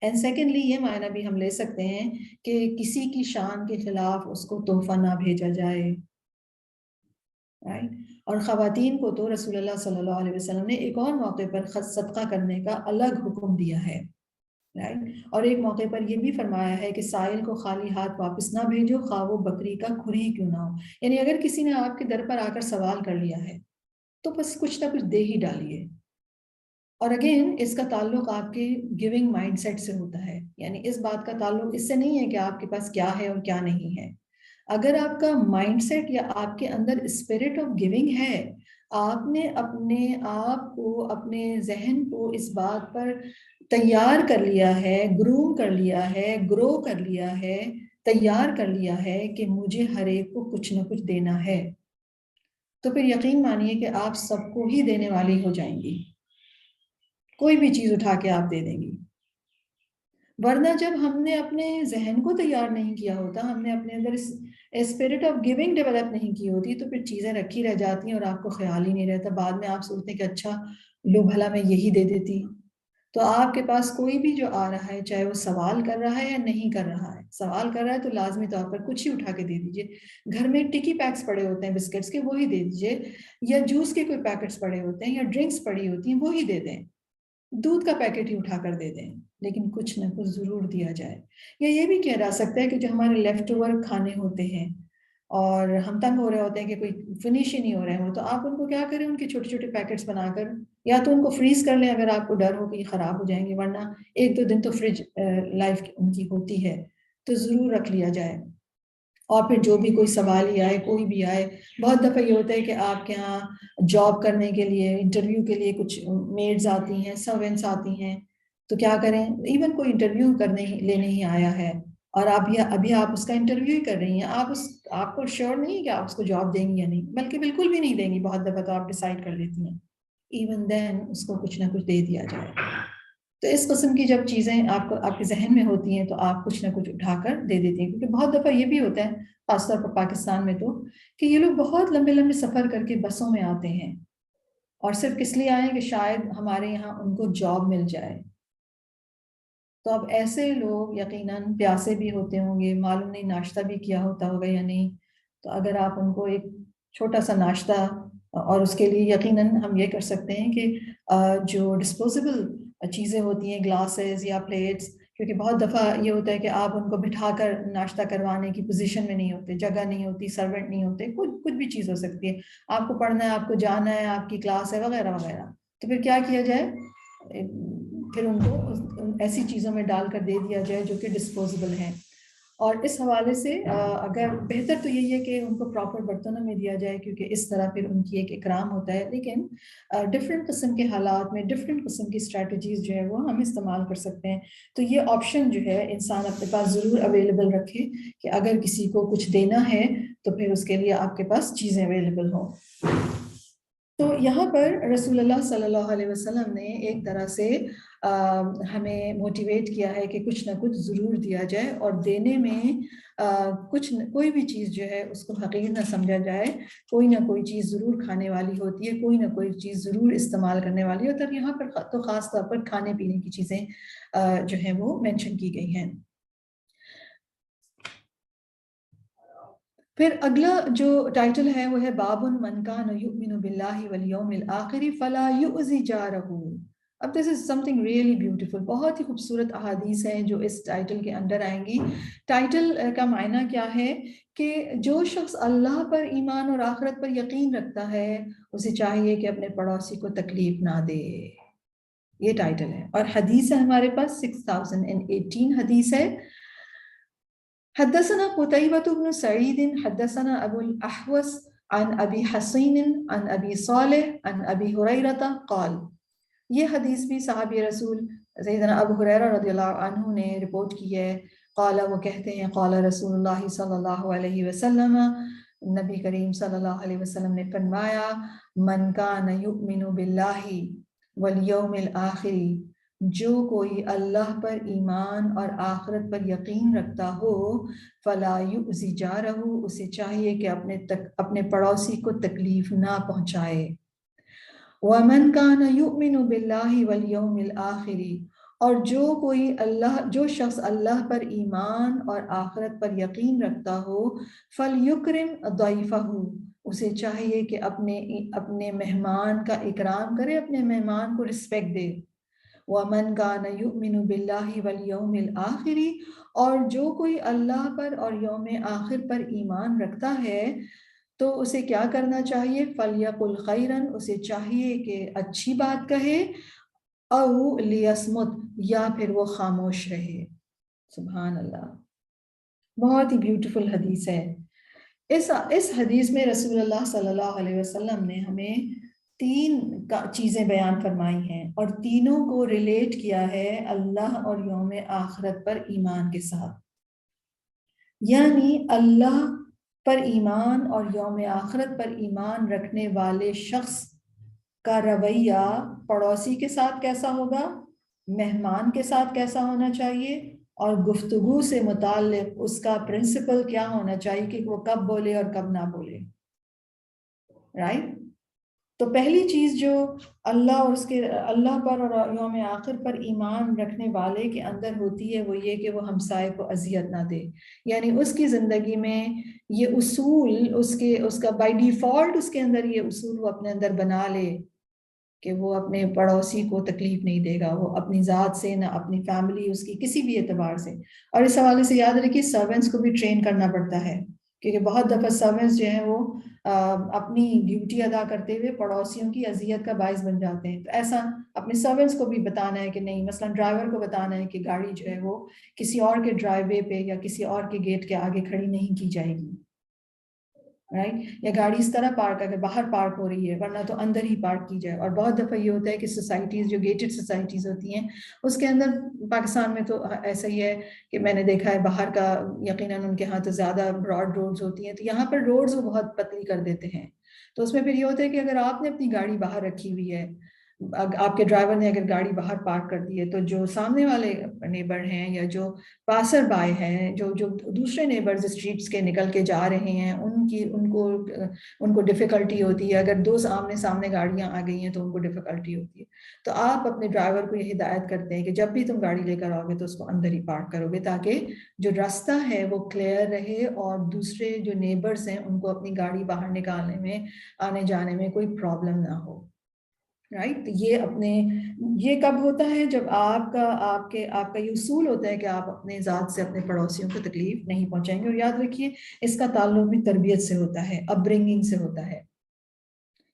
اینڈ سیکنڈلی یہ معنی بھی ہم لے سکتے ہیں کہ کسی کی شان کے خلاف اس کو تحفہ نہ بھیجا جائے، اور خواتین کو تو رسول اللہ صلی اللہ علیہ وسلم نے ایک اور موقع پر صدقہ کرنے کا الگ حکم دیا ہے، اور ایک موقع پر یہ بھی فرمایا ہے کہ سائل کو خالی ہاتھ واپس نہ بھیجو، خواہ وہ بکری کا کھری کیوں نہ ہو، یعنی اگر کسی نے آپ کے در پر آ کر سوال کر لیا ہے تو بس کچھ نہ کچھ دے ہی ڈالیے۔ اور اگین اس کا تعلق آپ کے گیونگ مائنڈ سیٹ سے ہوتا ہے، یعنی اس بات کا تعلق اس سے نہیں ہے کہ آپ کے پاس کیا ہے اور کیا نہیں ہے، اگر آپ کا مائنڈ سیٹ یا آپ کے اندر اسپرٹ آف گیونگ ہے، آپ نے اپنے آپ کو، اپنے ذہن کو اس بات پر تیار کر لیا ہے، گروم کر لیا ہے، گرو کر لیا ہے، تیار کر لیا ہے کہ مجھے ہر ایک کو کچھ نہ کچھ دینا ہے، تو پھر یقین مانیے کہ آپ سب کو ہی دینے والی ہو جائیں گی، کوئی بھی چیز اٹھا کے آپ دے دیں گی۔ ورنہ جب ہم نے اپنے ذہن کو تیار نہیں کیا ہوتا، ہم نے اپنے اندر اسپرٹ آف گیونگ ڈیولپ نہیں کی ہوتی، تو پھر چیزیں رکھی رہ جاتی ہیں اور آپ کو خیال ہی نہیں رہتا، بعد میں آپ سوچتے ہیں کہ اچھا لو بھلا میں یہی دے دیتی۔ تو آپ کے پاس کوئی بھی جو آ رہا ہے، چاہے وہ سوال کر رہا ہے یا نہیں کر رہا ہے، سوال کر رہا ہے تو لازمی طور پر کچھ ہی اٹھا کے دے دیجئے، گھر میں ٹکی پیکس پڑے ہوتے ہیں بسکٹس کے، وہی دے دیجئے، یا جوس کے کوئی پیکٹس پڑے ہوتے ہیں یا ڈرنکس پڑی ہوتی ہیں وہی دے دیں، دودھ کا پیکٹ ہی اٹھا کر دے دیں، لیکن کچھ نہ کچھ ضرور دیا جائے۔ یا یہ بھی کہا جا سکتا ہے کہ جو ہمارے لیفٹ اوور کھانے ہوتے ہیں، اور ہم تنگ ہو رہے ہوتے ہیں کہ کوئی فنش ہی نہیں ہو رہے ہیں وہ، تو آپ ان کو کیا کریں، ان کے چھوٹے چھوٹے پیکٹس بنا کر یا تو ان کو فریز کر لیں اگر آپ کو ڈر ہو کہ یہ خراب ہو جائیں گے، ورنہ 1-2 دن تو فریج لائف ان کی ہوتی ہے تو ضرور رکھ لیا جائے۔ اور پھر جو بھی کوئی سوال ہی آئے، کوئی بھی آئے، بہت دفعہ یہ ہوتا ہے کہ آپ کے ہاں جاب کرنے کے لیے، انٹرویو کے لیے کچھ میڈز آتی ہیں، سرونٹس آتی ہیں، تو کیا کریں، ایون کوئی انٹرویو لینے ہی آیا ہے اور ابھی آپ اس کا انٹرویو ہی کر رہی ہیں، آپ کو شیور نہیں ہے کہ آپ اس کو جاب دیں گی یا نہیں، بلکہ بالکل بھی نہیں دیں گی، بہت دفعہ تو آپ ڈیسائیڈ کر لیتی ہیں، ایون دین اس کو کچھ نہ کچھ دے دیا جائے۔ تو اس قسم کی جب چیزیں آپ کے ذہن میں ہوتی ہیں تو آپ کچھ نہ کچھ اٹھا کر دے دیتی ہیں، کیونکہ بہت دفعہ یہ بھی ہوتا ہے خاص طور پر پاکستان میں تو، کہ یہ لوگ بہت لمبے لمبے سفر کر کے بسوں میں آتے ہیں اور صرف کس لیے آئیں کہ شاید ہمارے یہاں ان کو جاب مل جائے۔ تو اب ایسے لوگ یقیناً پیاسے بھی ہوتے ہوں گے، معلوم نہیں ناشتہ بھی کیا ہوتا ہوگا یا نہیں، تو اگر آپ ان کو ایک چھوٹا سا ناشتہ، اور اس کے لیے یقیناً ہم یہ کر سکتے ہیں کہ جو ڈسپوزیبل چیزیں ہوتی ہیں، گلاسز یا پلیٹس، کیونکہ بہت دفعہ یہ ہوتا ہے کہ آپ ان کو بٹھا کر ناشتہ کروانے کی پوزیشن میں نہیں ہوتے، جگہ نہیں ہوتی، سرونٹ نہیں ہوتے، کچھ بھی چیز ہو سکتی ہے، آپ کو پڑھنا ہے، آپ کو جانا ہے، آپ کی کلاس ہے وغیرہ وغیرہ، تو پھر کیا کیا جائے، پھر ان کو ایسی چیزوں میں ڈال کر دے دیا جائے جو کہ ڈسپوزیبل ہیں۔ اور اس حوالے سے اگر بہتر تو یہی ہے کہ ان کو پراپر برتنوں میں دیا جائے، کیونکہ اس طرح پھر ان کی ایک اکرام ہوتا ہے، لیکن ڈفرینٹ قسم کے حالات میں ڈفرینٹ قسم کی اسٹریٹجیز جو ہے وہ ہم استعمال کر سکتے ہیں۔ تو یہ آپشن جو ہے انسان اپنے پاس ضرور اویلیبل رکھے کہ اگر کسی کو کچھ دینا ہے تو پھر اس کے لیے آپ کے پاس چیزیں اویلیبل ہوں۔ تو یہاں پر رسول اللہ صلی اللہ علیہ وسلم نے ایک طرح سے ہمیں موٹیویٹ کیا ہے کہ کچھ نہ کچھ ضرور دیا جائے، اور دینے میں کوئی بھی چیز جو ہے اس کو حقیر نہ سمجھا جائے، کوئی نہ کوئی چیز ضرور کھانے والی ہوتی ہے، کوئی نہ کوئی چیز ضرور استعمال کرنے والی ہوتی ہے، اور یہاں پر تو خاص طور پر کھانے پینے کی چیزیں جو ہیں وہ مینشن کی گئی ہیں۔ پھر اگلا جو ٹائٹل ہے وہ ہے باب من کان یؤمن باللہ والیوم الآخر فلا یؤذی جارہ۔ اب this is something really beautiful، بہت ہی خوبصورت احادیث ہیں جو اس ٹائٹل کے اندر آئیں گی۔ ٹائٹل کا معنی کیا ہے کہ جو شخص اللہ پر ایمان اور آخرت پر یقین رکھتا ہے اسے چاہیے کہ اپنے پڑوسی کو تکلیف نہ دے، یہ ٹائٹل ہے۔ اور حدیث ہے ہمارے پاس 6018 حدیث ہے۔ حدثنا قتيبة بن سعيد حدثنا أبو الأحوص عن أبي حصين عن أبي صالح عن أبي هريرة قال، یہ حدیث بھی صحابی رسول سیدنا ابو ہریرہ رضی اللہ عنہ نے رپورٹ کی ہے۔ قال، وہ کہتے ہیں، قال رسول اللہ صلی اللہ علیہ وسلم، نبی کریم صلی اللہ علیہ وسلم نے فرمایا، من کان یؤمن باللہ والیوم الآخر، جو کوئی اللہ پر ایمان اور آخرت پر یقین رکھتا ہو، فلا یؤذی جارہ، اسے چاہیے کہ اپنے پڑوسی کو تکلیف نہ پہنچائے۔ وَمَنْ كَانَ يُؤْمِنُ بِاللَّهِ وَالْيَوْمِ الْآخِرِ، اور جو شخص اللہ پر ایمان اور آخرت پر یقین رکھتا ہو، فَلْيُكْرِمْ ضَيْفَهُ، اسے چاہیے کہ اپنے مہمان کا اکرام کرے، اپنے مہمان کو رسپیکٹ دے۔ وَمَنْ كَانَ يُؤْمِنُ بِاللَّهِ وَالْيَوْمِ الْآخِرِ، اور جو کوئی اللہ پر اور یوم آخر پر ایمان رکھتا ہے تو اسے کیا کرنا چاہیے، فَلْيَقُلْ خَيْرًا، اسے چاہیے کہ اچھی بات کہے، او لِيَصْمُتْ، یا پھر وہ خاموش رہے۔ سبحان اللہ، بہت ہی بیوٹیفل حدیث ہے۔ اس حدیث میں رسول اللہ صلی اللہ علیہ وسلم نے ہمیں 3 چیزیں بیان فرمائی ہیں، اور تینوں کو ریلیٹ کیا ہے اللہ اور یوم آخرت پر ایمان کے ساتھ۔ یعنی اللہ پر ایمان اور یوم آخرت پر ایمان رکھنے والے شخص کا رویہ پڑوسی کے ساتھ کیسا ہوگا، مہمان کے ساتھ کیسا ہونا چاہیے، اور گفتگو سے متعلق اس کا پرنسپل کیا ہونا چاہیے کہ وہ کب بولے اور کب نہ بولے، رائٹ؟ تو پہلی چیز جو اللہ پر اور یوم آخر پر ایمان رکھنے والے کے اندر ہوتی ہے وہ یہ کہ وہ ہمسائے کو اذیت نہ دے، یعنی اس کی زندگی میں یہ اصول اس کا بائی ڈیفالٹ اس کے اندر یہ اصول وہ اپنے اندر بنا لے کہ وہ اپنے پڑوسی کو تکلیف نہیں دے گا، وہ اپنی ذات سے نہ اپنی فیملی اس کی کسی بھی اعتبار سے۔ اور اس حوالے سے یاد رکھیے سرونٹس کو بھی ٹرین کرنا پڑتا ہے کیونکہ بہت دفعہ سروینٹس جو ہیں وہ اپنی ڈیوٹی ادا کرتے ہوئے پڑوسیوں کی اذیت کا باعث بن جاتے ہیں. تو ایسا اپنے سروینٹس کو بھی بتانا ہے کہ نہیں، مثلا ڈرائیور کو بتانا ہے کہ گاڑی جو ہے وہ کسی اور کے ڈرائیو وے پہ یا کسی اور کے گیٹ کے آگے کھڑی نہیں کی جائے گی، رائٹ. یا گاڑی اس طرح پارک اگر باہر پارک ہو رہی ہے، ورنہ تو اندر ہی پارک کی جائے. اور بہت دفعہ یہ ہوتا ہے کہ سوسائٹیز جو گیٹڈ سوسائٹیز ہوتی ہیں اس کے اندر، پاکستان میں تو ایسا ہی ہے کہ میں نے دیکھا ہے باہر کا، یقیناً ان کے ہاں تو زیادہ براڈ روڈز ہوتی ہیں، تو یہاں پر روڈز وہ بہت پتلی کر دیتے ہیں. تو اس میں پھر یہ ہوتا ہے کہ اگر آپ نے اپنی گاڑی باہر رکھی ہوئی ہے، آپ کے ڈرائیور نے اگر گاڑی باہر پارک کر دی ہے، تو جو سامنے والے نیبر ہیں یا جو پاسر بائی ہیں، جو دوسرے نیبرز اسٹریٹس کے نکل کے جا رہے ہیں، ان کو ڈیفیکلٹی ہوتی ہے. اگر دو آمنے سامنے گاڑیاں آ گئی ہیں تو ان کو ڈیفیکلٹی ہوتی ہے. تو آپ اپنے ڈرائیور کو یہ ہدایت کرتے ہیں کہ جب بھی تم گاڑی لے کر آؤ گے تو اس کو اندر ہی پارک کرو گے، تاکہ جو راستہ ہے وہ کلیئر رہے اور دوسرے جو نیبرز ہیں ان کو اپنی گاڑی باہر نکالنے میں، آنے جانے میں کوئی پرابلم نہ ہو، رائٹ. یہ کب ہوتا ہے؟ جب آپ کا یہ اصول ہوتا ہے کہ آپ اپنے ذات سے اپنے پڑوسیوں کو تکلیف نہیں پہنچائیں گے. اور یاد رکھیے اس کا تعلق بھی تربیت سے ہوتا ہے، اپ برنگنگ سے ہوتا ہے.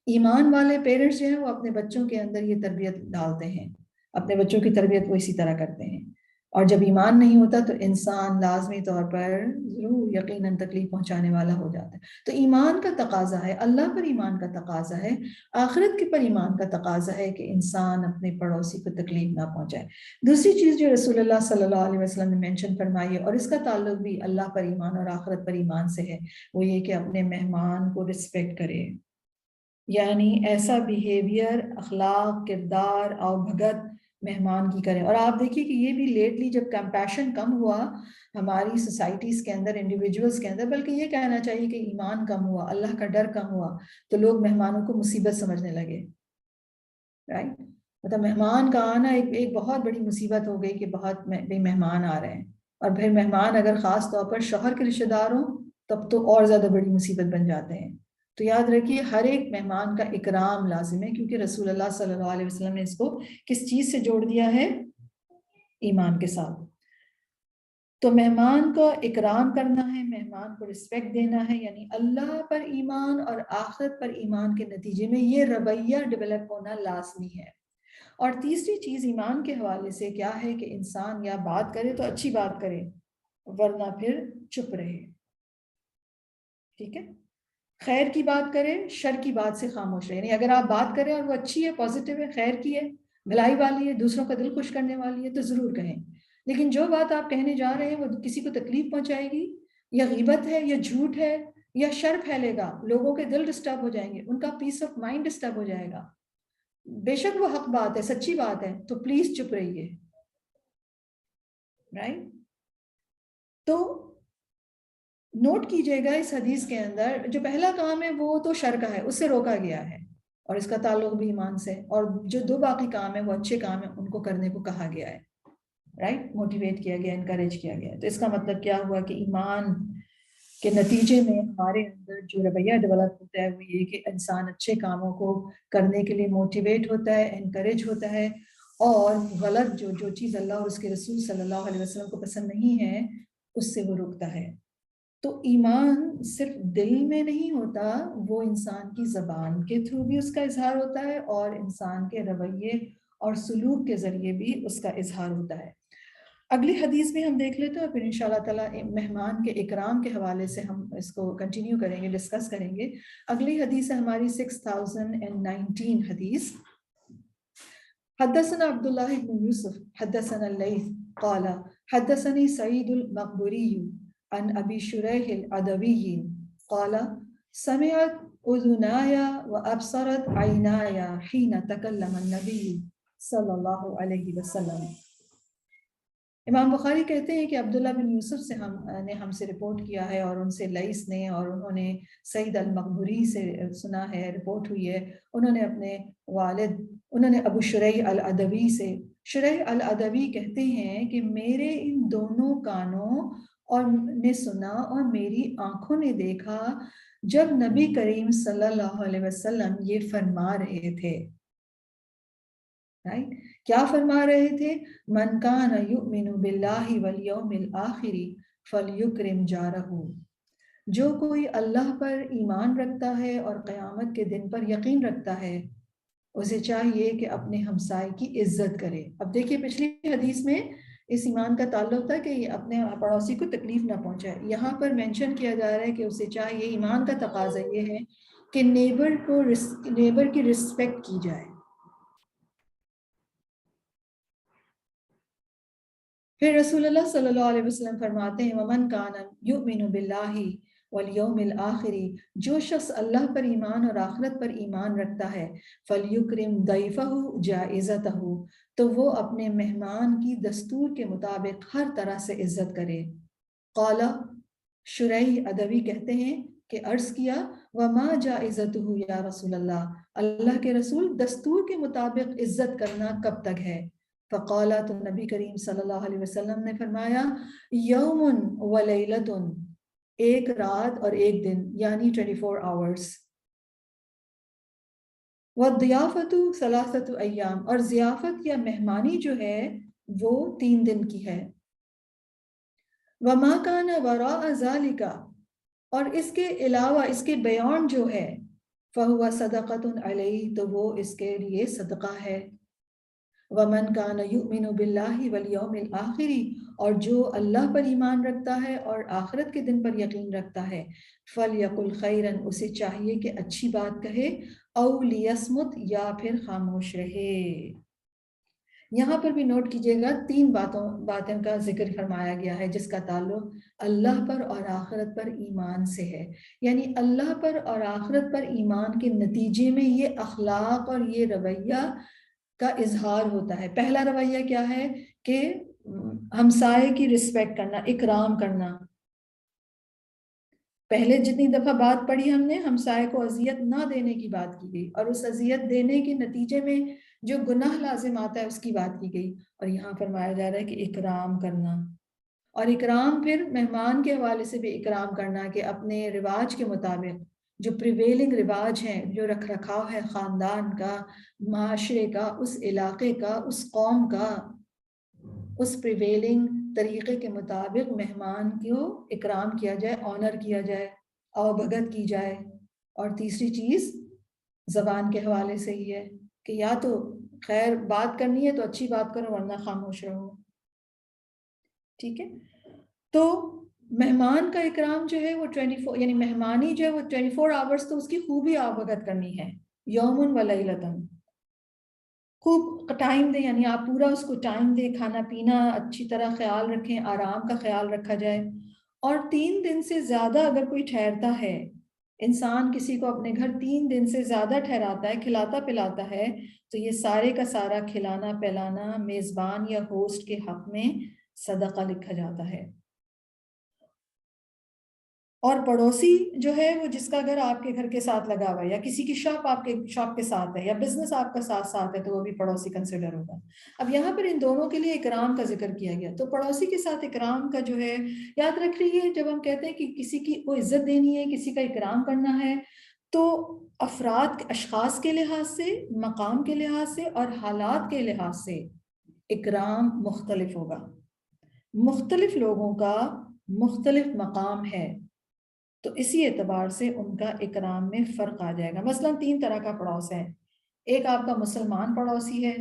ایمان والے پیرنٹس جو ہیں وہ اپنے بچوں کے اندر یہ تربیت ڈالتے ہیں، اپنے بچوں کی تربیت وہ اسی طرح کرتے ہیں. اور جب ایمان نہیں ہوتا تو انسان لازمی طور پر ضرور یقیناً تکلیف پہنچانے والا ہو جاتا ہے. تو ایمان کا تقاضا ہے، اللہ پر ایمان کا تقاضا ہے، آخرت کے پر ایمان کا تقاضا ہے کہ انسان اپنے پڑوسی کو تکلیف نہ پہنچائے. دوسری چیز جو رسول اللہ صلی اللہ علیہ وسلم نے مینشن فرمائی ہے، اور اس کا تعلق بھی اللہ پر ایمان اور آخرت پر ایمان سے ہے، وہ یہ کہ اپنے مہمان کو رسپیکٹ کرے. یعنی ایسا بیہیویئر، اخلاق، کردار اور بھگت مہمان کی کریں. اور آپ دیکھیے کہ یہ بھی لیٹلی جب کمپیشن کم ہوا ہماری سوسائٹیز کے اندر، انڈیویجولز کے اندر، بلکہ یہ کہنا چاہیے کہ ایمان کم ہوا، اللہ کا ڈر کم ہوا، تو لوگ مہمانوں کو مصیبت سمجھنے لگے، رائٹ. مطلب مہمان کا آنا ایک بہت بڑی مصیبت ہو گئی کہ بہت مہمان آ رہے ہیں. اور پھر مہمان اگر خاص طور پر شوہر کے رشتے دار ہوں تب تو اور زیادہ بڑی مصیبت بن جاتے ہیں. تو یاد رکھیے ہر ایک مہمان کا اکرام لازم ہے، کیونکہ رسول اللہ صلی اللہ علیہ وسلم نے اس کو کس چیز سے جوڑ دیا ہے؟ ایمان کے ساتھ. تو مہمان کو اکرام کرنا ہے، مہمان کو رسپیکٹ دینا ہے، یعنی اللہ پر ایمان اور آخرت پر ایمان کے نتیجے میں یہ رویہ ڈیولپ ہونا لازمی ہے. اور تیسری چیز ایمان کے حوالے سے کیا ہے کہ انسان یا بات کرے تو اچھی بات کرے، ورنہ پھر چپ رہے. ٹھیک ہے، خیر کی بات کرے، شر کی بات سے خاموش رہے. یعنی اگر آپ بات کریں اور وہ اچھی ہے، پازیٹیو ہے، خیر کی ہے، بھلائی والی ہے، دوسروں کا دل خوش کرنے والی ہے، تو ضرور کہیں. لیکن جو بات آپ کہنے جا رہے ہیں وہ کسی کو تکلیف پہنچائے گی، یا غیبت ہے، یا جھوٹ ہے، یا شر پھیلے گا، لوگوں کے دل ڈسٹرب ہو جائیں گے، ان کا پیس آف مائنڈ ڈسٹرب ہو جائے گا. بے شک وہ حق بات ہے، سچی بات ہے، تو پلیز چپ رہیے، رائٹ. تو نوٹ کیجئے گا اس حدیث کے اندر جو پہلا کام ہے وہ تو شر کا ہے، اس سے روکا گیا ہے، اور اس کا تعلق بھی ایمان سے. اور جو دو باقی کام ہیں وہ اچھے کام ہیں، ان کو کرنے کو کہا گیا ہے، رائٹ، موٹیویٹ کیا گیا، انکریج کیا گیا. تو اس کا مطلب کیا ہوا کہ ایمان کے نتیجے میں ہمارے اندر جو رویہ ڈیولپ ہوتا ہے وہ یہ کہ انسان اچھے کاموں کو کرنے کے لیے موٹیویٹ ہوتا ہے، انکریج ہوتا ہے، اور غلط جو چیز اللہ اور اس کے رسول صلی اللہ علیہ وسلم کو پسند نہیں ہے اس سے وہ رکتا ہے. تو ایمان صرف دل میں نہیں ہوتا، وہ انسان کی زبان کے تھرو بھی اس کا اظہار ہوتا ہے، اور انسان کے رویے اور سلوک کے ذریعے بھی اس کا اظہار ہوتا ہے. اگلی حدیث میں ہم دیکھ لیتے ہیں، پھر انشاءاللہ تعالیٰ مہمان کے اکرام کے حوالے سے ہم اس کو کنٹینیو کریں گے، ڈسکس کریں گے. اگلی حدیث ہے ہماری 6019 حدیث. حدثنا عبداللہ بن یوسف حدثنا اللیث قال حدثني سعید المقبری عن ابی شریح العدوی قال سمعت اذناي وابصرت عیناي حين تکلم النبی صلی اللہ علیہ وسلم. امام بخاری کہتے ہیں کہ عبداللہ بن یوسف سے ہم سے رپورٹ کیا ہے، اور ان سے لیث نے، اور انہوں نے سعید المقبری سے سنا ہے، رپورٹ ہوئی ہے. انہوں نے اپنے والد، انہوں نے ابو شریح العدوی سے. شریح العدوی کہتے ہیں کہ میرے ان دونوں کانوں اور نے سنا اور میری آنکھوں نے دیکھا جب نبی کریم صلی اللہ علیہ وسلم یہ فرما رہے تھے. رائٹ، کیا فرما رہے تھے؟ من کان یؤمن باللہ والیوم الآخر فلیکرم جارہ. جو کوئی اللہ پر ایمان رکھتا ہے اور قیامت کے دن پر یقین رکھتا ہے اسے چاہیے کہ اپنے ہمسائے کی عزت کرے۔ اب دیکھیے پچھلی حدیث میں اس ایمان کا تعلق تھا کہ یہ اپنے پڑوسی کو تکلیف نہ پہنچائے، یہاں پر مینشن کیا جا رہا ہے کہ اسے چاہیے، ایمان کا تقاضا یہ ہے کہ نیبر کی رسپیکٹ کی جائے۔ پھر رسول اللہ صلی اللہ علیہ وسلم فرماتے ہیں وَمَنْ كَانَ يُؤْمِنُ بِاللَّهِ وَالْيَوْمِ الْآخِرِ، جو شخص اللہ پر ایمان اور آخرت پر ایمان رکھتا ہے فَلْيُكْرِمْ ضَيْفَهُ جَائِزَتَهُ، تو وہ اپنے مہمان کی دستور کے مطابق ہر طرح سے عزت کرے۔ قال شریح ادوی کہتے ہیں کہ عرض کیا وَمَا جَائِزَتُهُ یا رسول اللہ کے رسول دستور کے مطابق عزت کرنا کب تک ہے؟ فقالا، تو نبی کریم صلی اللہ علیہ وسلم نے فرمایا یوم و لیلۃ، ایک رات اور ایک دن، یعنی 24 hours۔ والضیافت ثلاثۃ ایام، اور ضیافت یا مہمانی جو ہے وہ 3 دن کی ہے۔ وما کان وراء ذالک، اور اس کے علاوہ، اس کے بیان جو ہے فہو صدقۃ علیہ، تو وہ اس کے لیے صدقہ ہے۔ وَمَنْ كَانَ يُؤْمِنُ بِاللَّهِ وَالْيَوْمِ الْآخِرِ، اور جو اللہ پر ایمان رکھتا ہے اور آخرت کے دن پر یقین رکھتا ہے فَلْيَقُلْ خَيْرًا، اسے چاہیے کہ اچھی بات کہے، اَوْ لِيَصْمُتْ، یا پھر خاموش رہے۔ یہاں پر بھی نوٹ کیجئے گا 3 باتوں کا ذکر فرمایا گیا ہے جس کا تعلق اللہ پر اور آخرت پر ایمان سے ہے، یعنی اللہ پر اور آخرت پر ایمان کے نتیجے میں یہ اخلاق اور یہ رویہ کا اظہار ہوتا ہے۔ پہلا رویہ کیا ہے کہ ہمسائے کی رسپیکٹ کرنا، اکرام کرنا۔ پہلے جتنی دفعہ بات پڑھی ہم نے ہمسائے کو اذیت نہ دینے کی بات کی گئی، اور اس اذیت دینے کے نتیجے میں جو گناہ لازم آتا ہے اس کی بات کی گئی، اور یہاں فرمایا جا رہا ہے کہ اکرام کرنا۔ اور اکرام پھر مہمان کے حوالے سے بھی اکرام کرنا کہ اپنے رواج کے مطابق، جو پریویلنگ رواج ہیں، جو رکھ رکھاؤ ہے خاندان کا، معاشرے کا، اس علاقے کا، اس قوم کا، اس پریویلنگ طریقے کے مطابق مہمان کو اکرام کیا جائے، آنر کیا جائے، اوبھگت کی جائے۔ اور تیسری چیز زبان کے حوالے سے ہی ہے کہ یا تو خیر بات کرنی ہے تو اچھی بات کرو ورنہ خاموش رہو، ٹھیک ہے۔ تو مہمان کا اکرام جو ہے وہ 24، یعنی مہمانی جو ہے وہ 24 hours تو اس کی خوبی اوبھگت کرنی ہے، یومن و لیلتن، خوب ٹائم دیں، یعنی آپ پورا اس کو ٹائم دیں، کھانا پینا اچھی طرح خیال رکھیں، آرام کا خیال رکھا جائے۔ اور 3 دن سے زیادہ اگر کوئی ٹھہرتا ہے، انسان کسی کو اپنے گھر 3 دن سے زیادہ ٹھہراتا ہے، کھلاتا پلاتا ہے، تو یہ سارے کا سارا کھلانا پلانا میزبان یا ہوسٹ کے حق میں صدقہ لکھا جاتا ہے۔ اور پڑوسی جو ہے وہ جس کا گھر آپ کے گھر کے ساتھ لگا ہوا ہے، یا کسی کی شاپ آپ کے شاپ کے ساتھ ہے، یا بزنس آپ کا ساتھ ساتھ ہے، تو وہ بھی پڑوسی کنسیڈر ہوگا۔ اب یہاں پر ان دونوں کے لیے اکرام کا ذکر کیا گیا، تو پڑوسی کے ساتھ اکرام کا جو ہے یاد رکھ لیجیے، جب ہم کہتے ہیں کہ کسی کی کو عزت دینی ہے، کسی کا اکرام کرنا ہے، تو افراد اشخاص کے لحاظ سے، مقام کے لحاظ سے اور حالات کے لحاظ سے اکرام مختلف ہوگا۔ مختلف لوگوں کا مختلف مقام ہے، تو اسی اعتبار سے ان کا اکرام میں فرق آ جائے گا۔ مثلا 3 طرح کا پڑوس ہے، ایک آپ کا مسلمان پڑوسی ہے،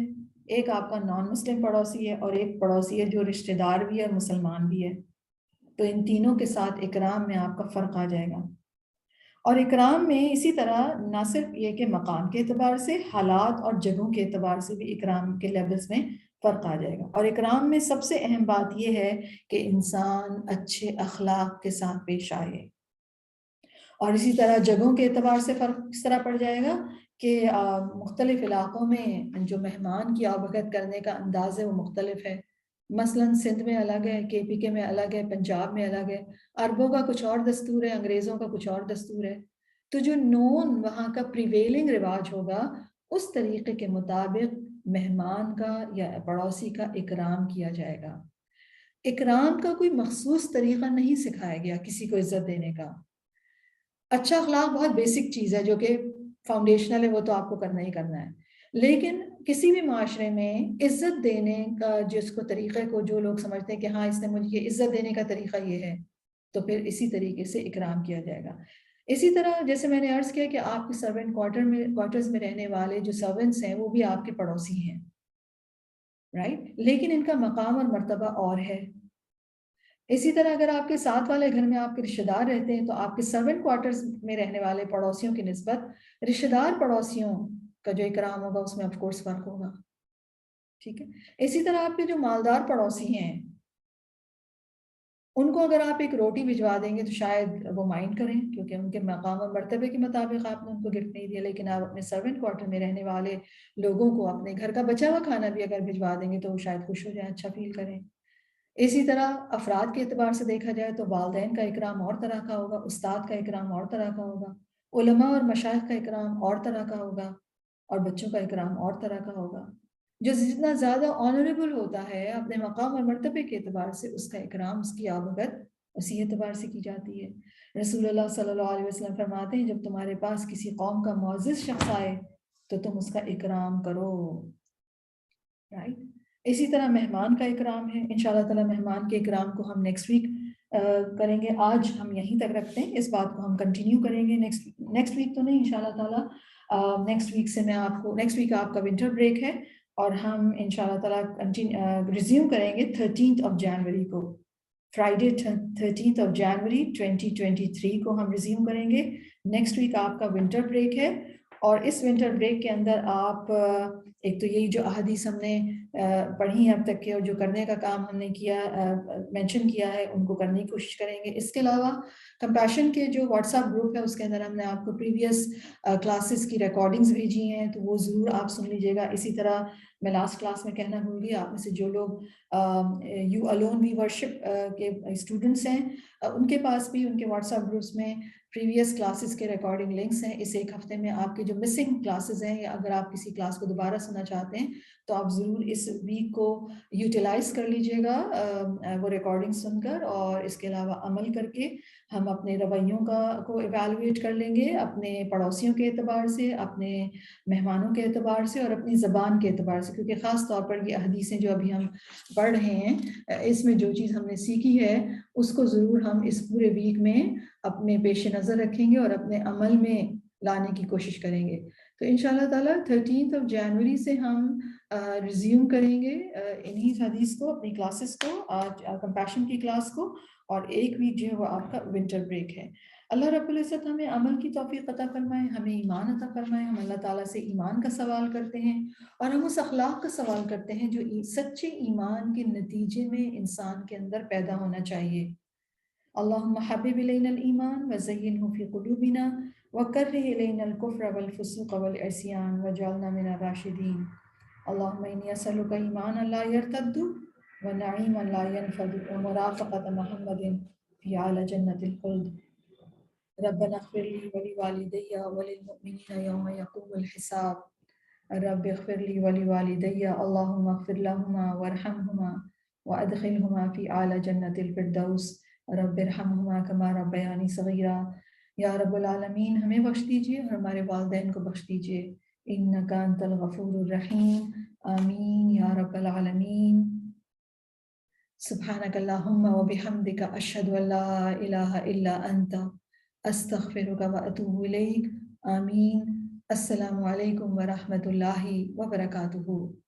ایک آپ کا نان مسلم پڑوسی ہے، اور ایک پڑوسی ہے جو رشتہ دار بھی ہے اور مسلمان بھی ہے۔ تو ان تینوں کے ساتھ اکرام میں آپ کا فرق آ جائے گا۔ اور اکرام میں اسی طرح نہ صرف یہ کہ مقام کے اعتبار سے، حالات اور جگہوں کے اعتبار سے بھی اکرام کے لیولز میں فرق آ جائے گا۔ اور اکرام میں سب سے اہم بات یہ ہے کہ انسان اچھے اخلاق کے ساتھ پیش آئے۔ اور اسی طرح جگہوں کے اعتبار سے فرق اس طرح پڑ جائے گا کہ مختلف علاقوں میں جو مہمان کی آبھگت کرنے کا انداز ہے وہ مختلف ہے۔ مثلا سندھ میں الگ ہے، KPK میں الگ ہے، پنجاب میں الگ ہے، عربوں کا کچھ اور دستور ہے، انگریزوں کا کچھ اور دستور ہے۔ تو جو نون وہاں کا پریویلنگ رواج ہوگا اس طریقے کے مطابق مہمان کا یا پڑوسی کا اکرام کیا جائے گا۔ اکرام کا کوئی مخصوص طریقہ نہیں سکھایا گیا کسی کو عزت دینے کا۔ اچھا اخلاق بہت بیسک چیز ہے جو کہ فاؤنڈیشنل ہے، وہ تو آپ کو کرنا ہی کرنا ہے، لیکن کسی بھی معاشرے میں عزت دینے کا جس کو طریقے کو جو لوگ سمجھتے ہیں کہ ہاں اس نے مجھے عزت دینے کا طریقہ یہ ہے، تو پھر اسی طریقے سے اکرام کیا جائے گا۔ اسی طرح جیسے میں نے عرض کیا کہ آپ کے سرونٹ کوارٹرز میں رہنے والے جو سرونٹس ہیں وہ بھی آپ کے پڑوسی ہیں، رائٹ، لیکن ان کا مقام اور مرتبہ اور ہے۔ اسی طرح اگر آپ کے ساتھ والے گھر میں آپ کے رشتہ دار رہتے ہیں تو آپ کے سرونٹ کوارٹرز میں رہنے والے پڑوسیوں کی نسبت رشتہ دار پڑوسیوں کا جو اکرام ہوگا اس میں آف کورس فرق ہوگا، ٹھیک ہے۔ اسی طرح آپ کے جو مالدار پڑوسی ہیں ان کو اگر آپ ایک روٹی بھجوا دیں گے تو شاید وہ مائنڈ کریں، کیونکہ ان کے مقام اور مرتبے کے مطابق آپ نے ان کو گفٹ نہیں دیا، لیکن آپ اپنے سرونٹ کوارٹر میں رہنے والے لوگوں کو اپنے گھر کا بچا ہوا کھانا بھی اگر بھجوا دیں گے تو وہ شاید خوش ہو جائیں، اچھا فیل کریں۔ اسی طرح افراد کے اعتبار سے دیکھا جائے تو والدین کا اکرام اور طرح کا ہوگا، استاد کا اکرام اور طرح کا ہوگا، علماء اور مشائخ کا اکرام اور طرح کا ہوگا، اور بچوں کا اکرام اور طرح کا ہوگا۔ جو جتنا زیادہ آنریبل ہوتا ہے اپنے مقام اور مرتبے کے اعتبار سے اس کا اکرام، اس کی آبرت اسی اعتبار سے کی جاتی ہے۔ رسول اللہ صلی اللہ علیہ وسلم فرماتے ہیں جب تمہارے پاس کسی قوم کا معزز شخص آئے تو تم اس کا اکرام کرو، رائٹ۔ اسی طرح مہمان کا اکرام ہے، انشاءاللہ تعالی مہمان کے اکرام کو ہم نیکسٹ ویک کریں گے۔ آج ہم یہیں تک رکھتے ہیں، اس بات کو ہم کنٹینیو کریں گے نیکسٹ ویک تو نہیں انشاءاللہ تعالی، نیکسٹ ویک سے میں آپ کو، نیکسٹ ویک آپ کا ونٹر بریک ہے اور ہم انشاءاللہ تعالی ریزیوم کریں گے 13 جنوری کو، فرائیڈے 13 جنوری 2023 کو ہم ریزیوم کریں گے۔ نیکسٹ ویک آپ کا ونٹر بریک ہے، اور اس ونٹر بریک کے اندر آپ ایک تو یہی جو احادیث ہم نے پڑھی ہیں اب تک کے اور جو کرنے کا کام ہم نے کیا مینشن کیا ہے ان کو کرنے کی کوشش کریں گے۔ اس کے علاوہ کمپیشن کے جو واٹس ایپ گروپ ہے اس کے اندر ہم نے آپ کو پریویس کلاسز کی ریکارڈنگز بھیجی ہیں تو وہ ضرور آپ سن لیجیے گا۔ اسی طرح میں لاسٹ کلاس میں کہنا بھول گئی، آپ میں سے جو لوگ یو الون وی ورشپ کے اسٹوڈنٹس ہیں ان کے پاس بھی ان کے واٹس ایپ گروپس میں پریویس کلاسز کے ریکارڈنگ لنکس ہیں۔ اس ایک ہفتے میں آپ کے جو مسنگ کلاسز ہیں یا اگر آپ کسی کلاس کو دوبارہ سننا چاہتے ہیں تو آپ ضرور اس ویک کو یوٹیلائز کر لیجئے گا وہ ریکارڈنگ سن کر، اور اس کے علاوہ عمل کر کے ہم اپنے رویوں کو ایویلویٹ کر لیں گے، اپنے پڑوسیوں کے اعتبار سے، اپنے مہمانوں کے اعتبار سے اور اپنی زبان کے اعتبار سے، کیونکہ خاص طور پر یہ حدیثیں جو ابھی ہم پڑھ رہے ہیں اس میں جو چیز ہم نے سیکھی ہے اس کو ضرور ہم اس پورے ویک میں اپنے پیش نظر رکھیں گے اور اپنے عمل میں لانے کی کوشش کریں گے۔ تو انشاءاللہ تعالیٰ 13 جنوری سے ہم ریزیوم کریں گے انہی حدیث کو، اپنی کلاسز کو، آج کمپیشن کی کلاس کو، اور ایک ویک جو ہے وہ آپ کا ونٹر بریک ہے۔ اللہ رب العزت ہمیں عمل کی توفیق عطا فرمائے، ہمیں ایمان عطا فرمائے۔ ہم اللہ تعالیٰ سے ایمان کا سوال کرتے ہیں اور ہم اس اخلاق کا سوال کرتے ہیں جو سچے ایمان کے نتیجے میں انسان کے اندر پیدا ہونا چاہیے۔ اللہم حبب الینا الایمان وزینہ فی قلوبنا وکرہ الینا الکفر والفسوق والعصیان واجعلنا من الراشدین۔ اللہم انی اسألک ایمانا لا یرتد ونعیما لا ینفد ومرافقۃ محمد فی اعلی جنت الخلد۔ ربنا اغفر لی ولوالدی وللمؤمنین یوم یقوم الحساب۔ رب اغفر لی ولوالدی اللہم اغفر لہما وارحمہما وادخلہما فی اعلی جنت الفردوس۔ رب ارحمہما کما ربیانی صغیرا۔ یا رب العالمین ہمیں بخش دیجئے اور ہمارے والدین کو بخش دیجئے، انک انت الغفور الرحیم، آمین یا رب العالمین۔ سبحانک اللہم وبحمدک اشہد ان لا الہ الا انت استغفرک واتوب الیک، آمین۔ السلام علیکم ورحمۃ اللہ وبرکاتہ۔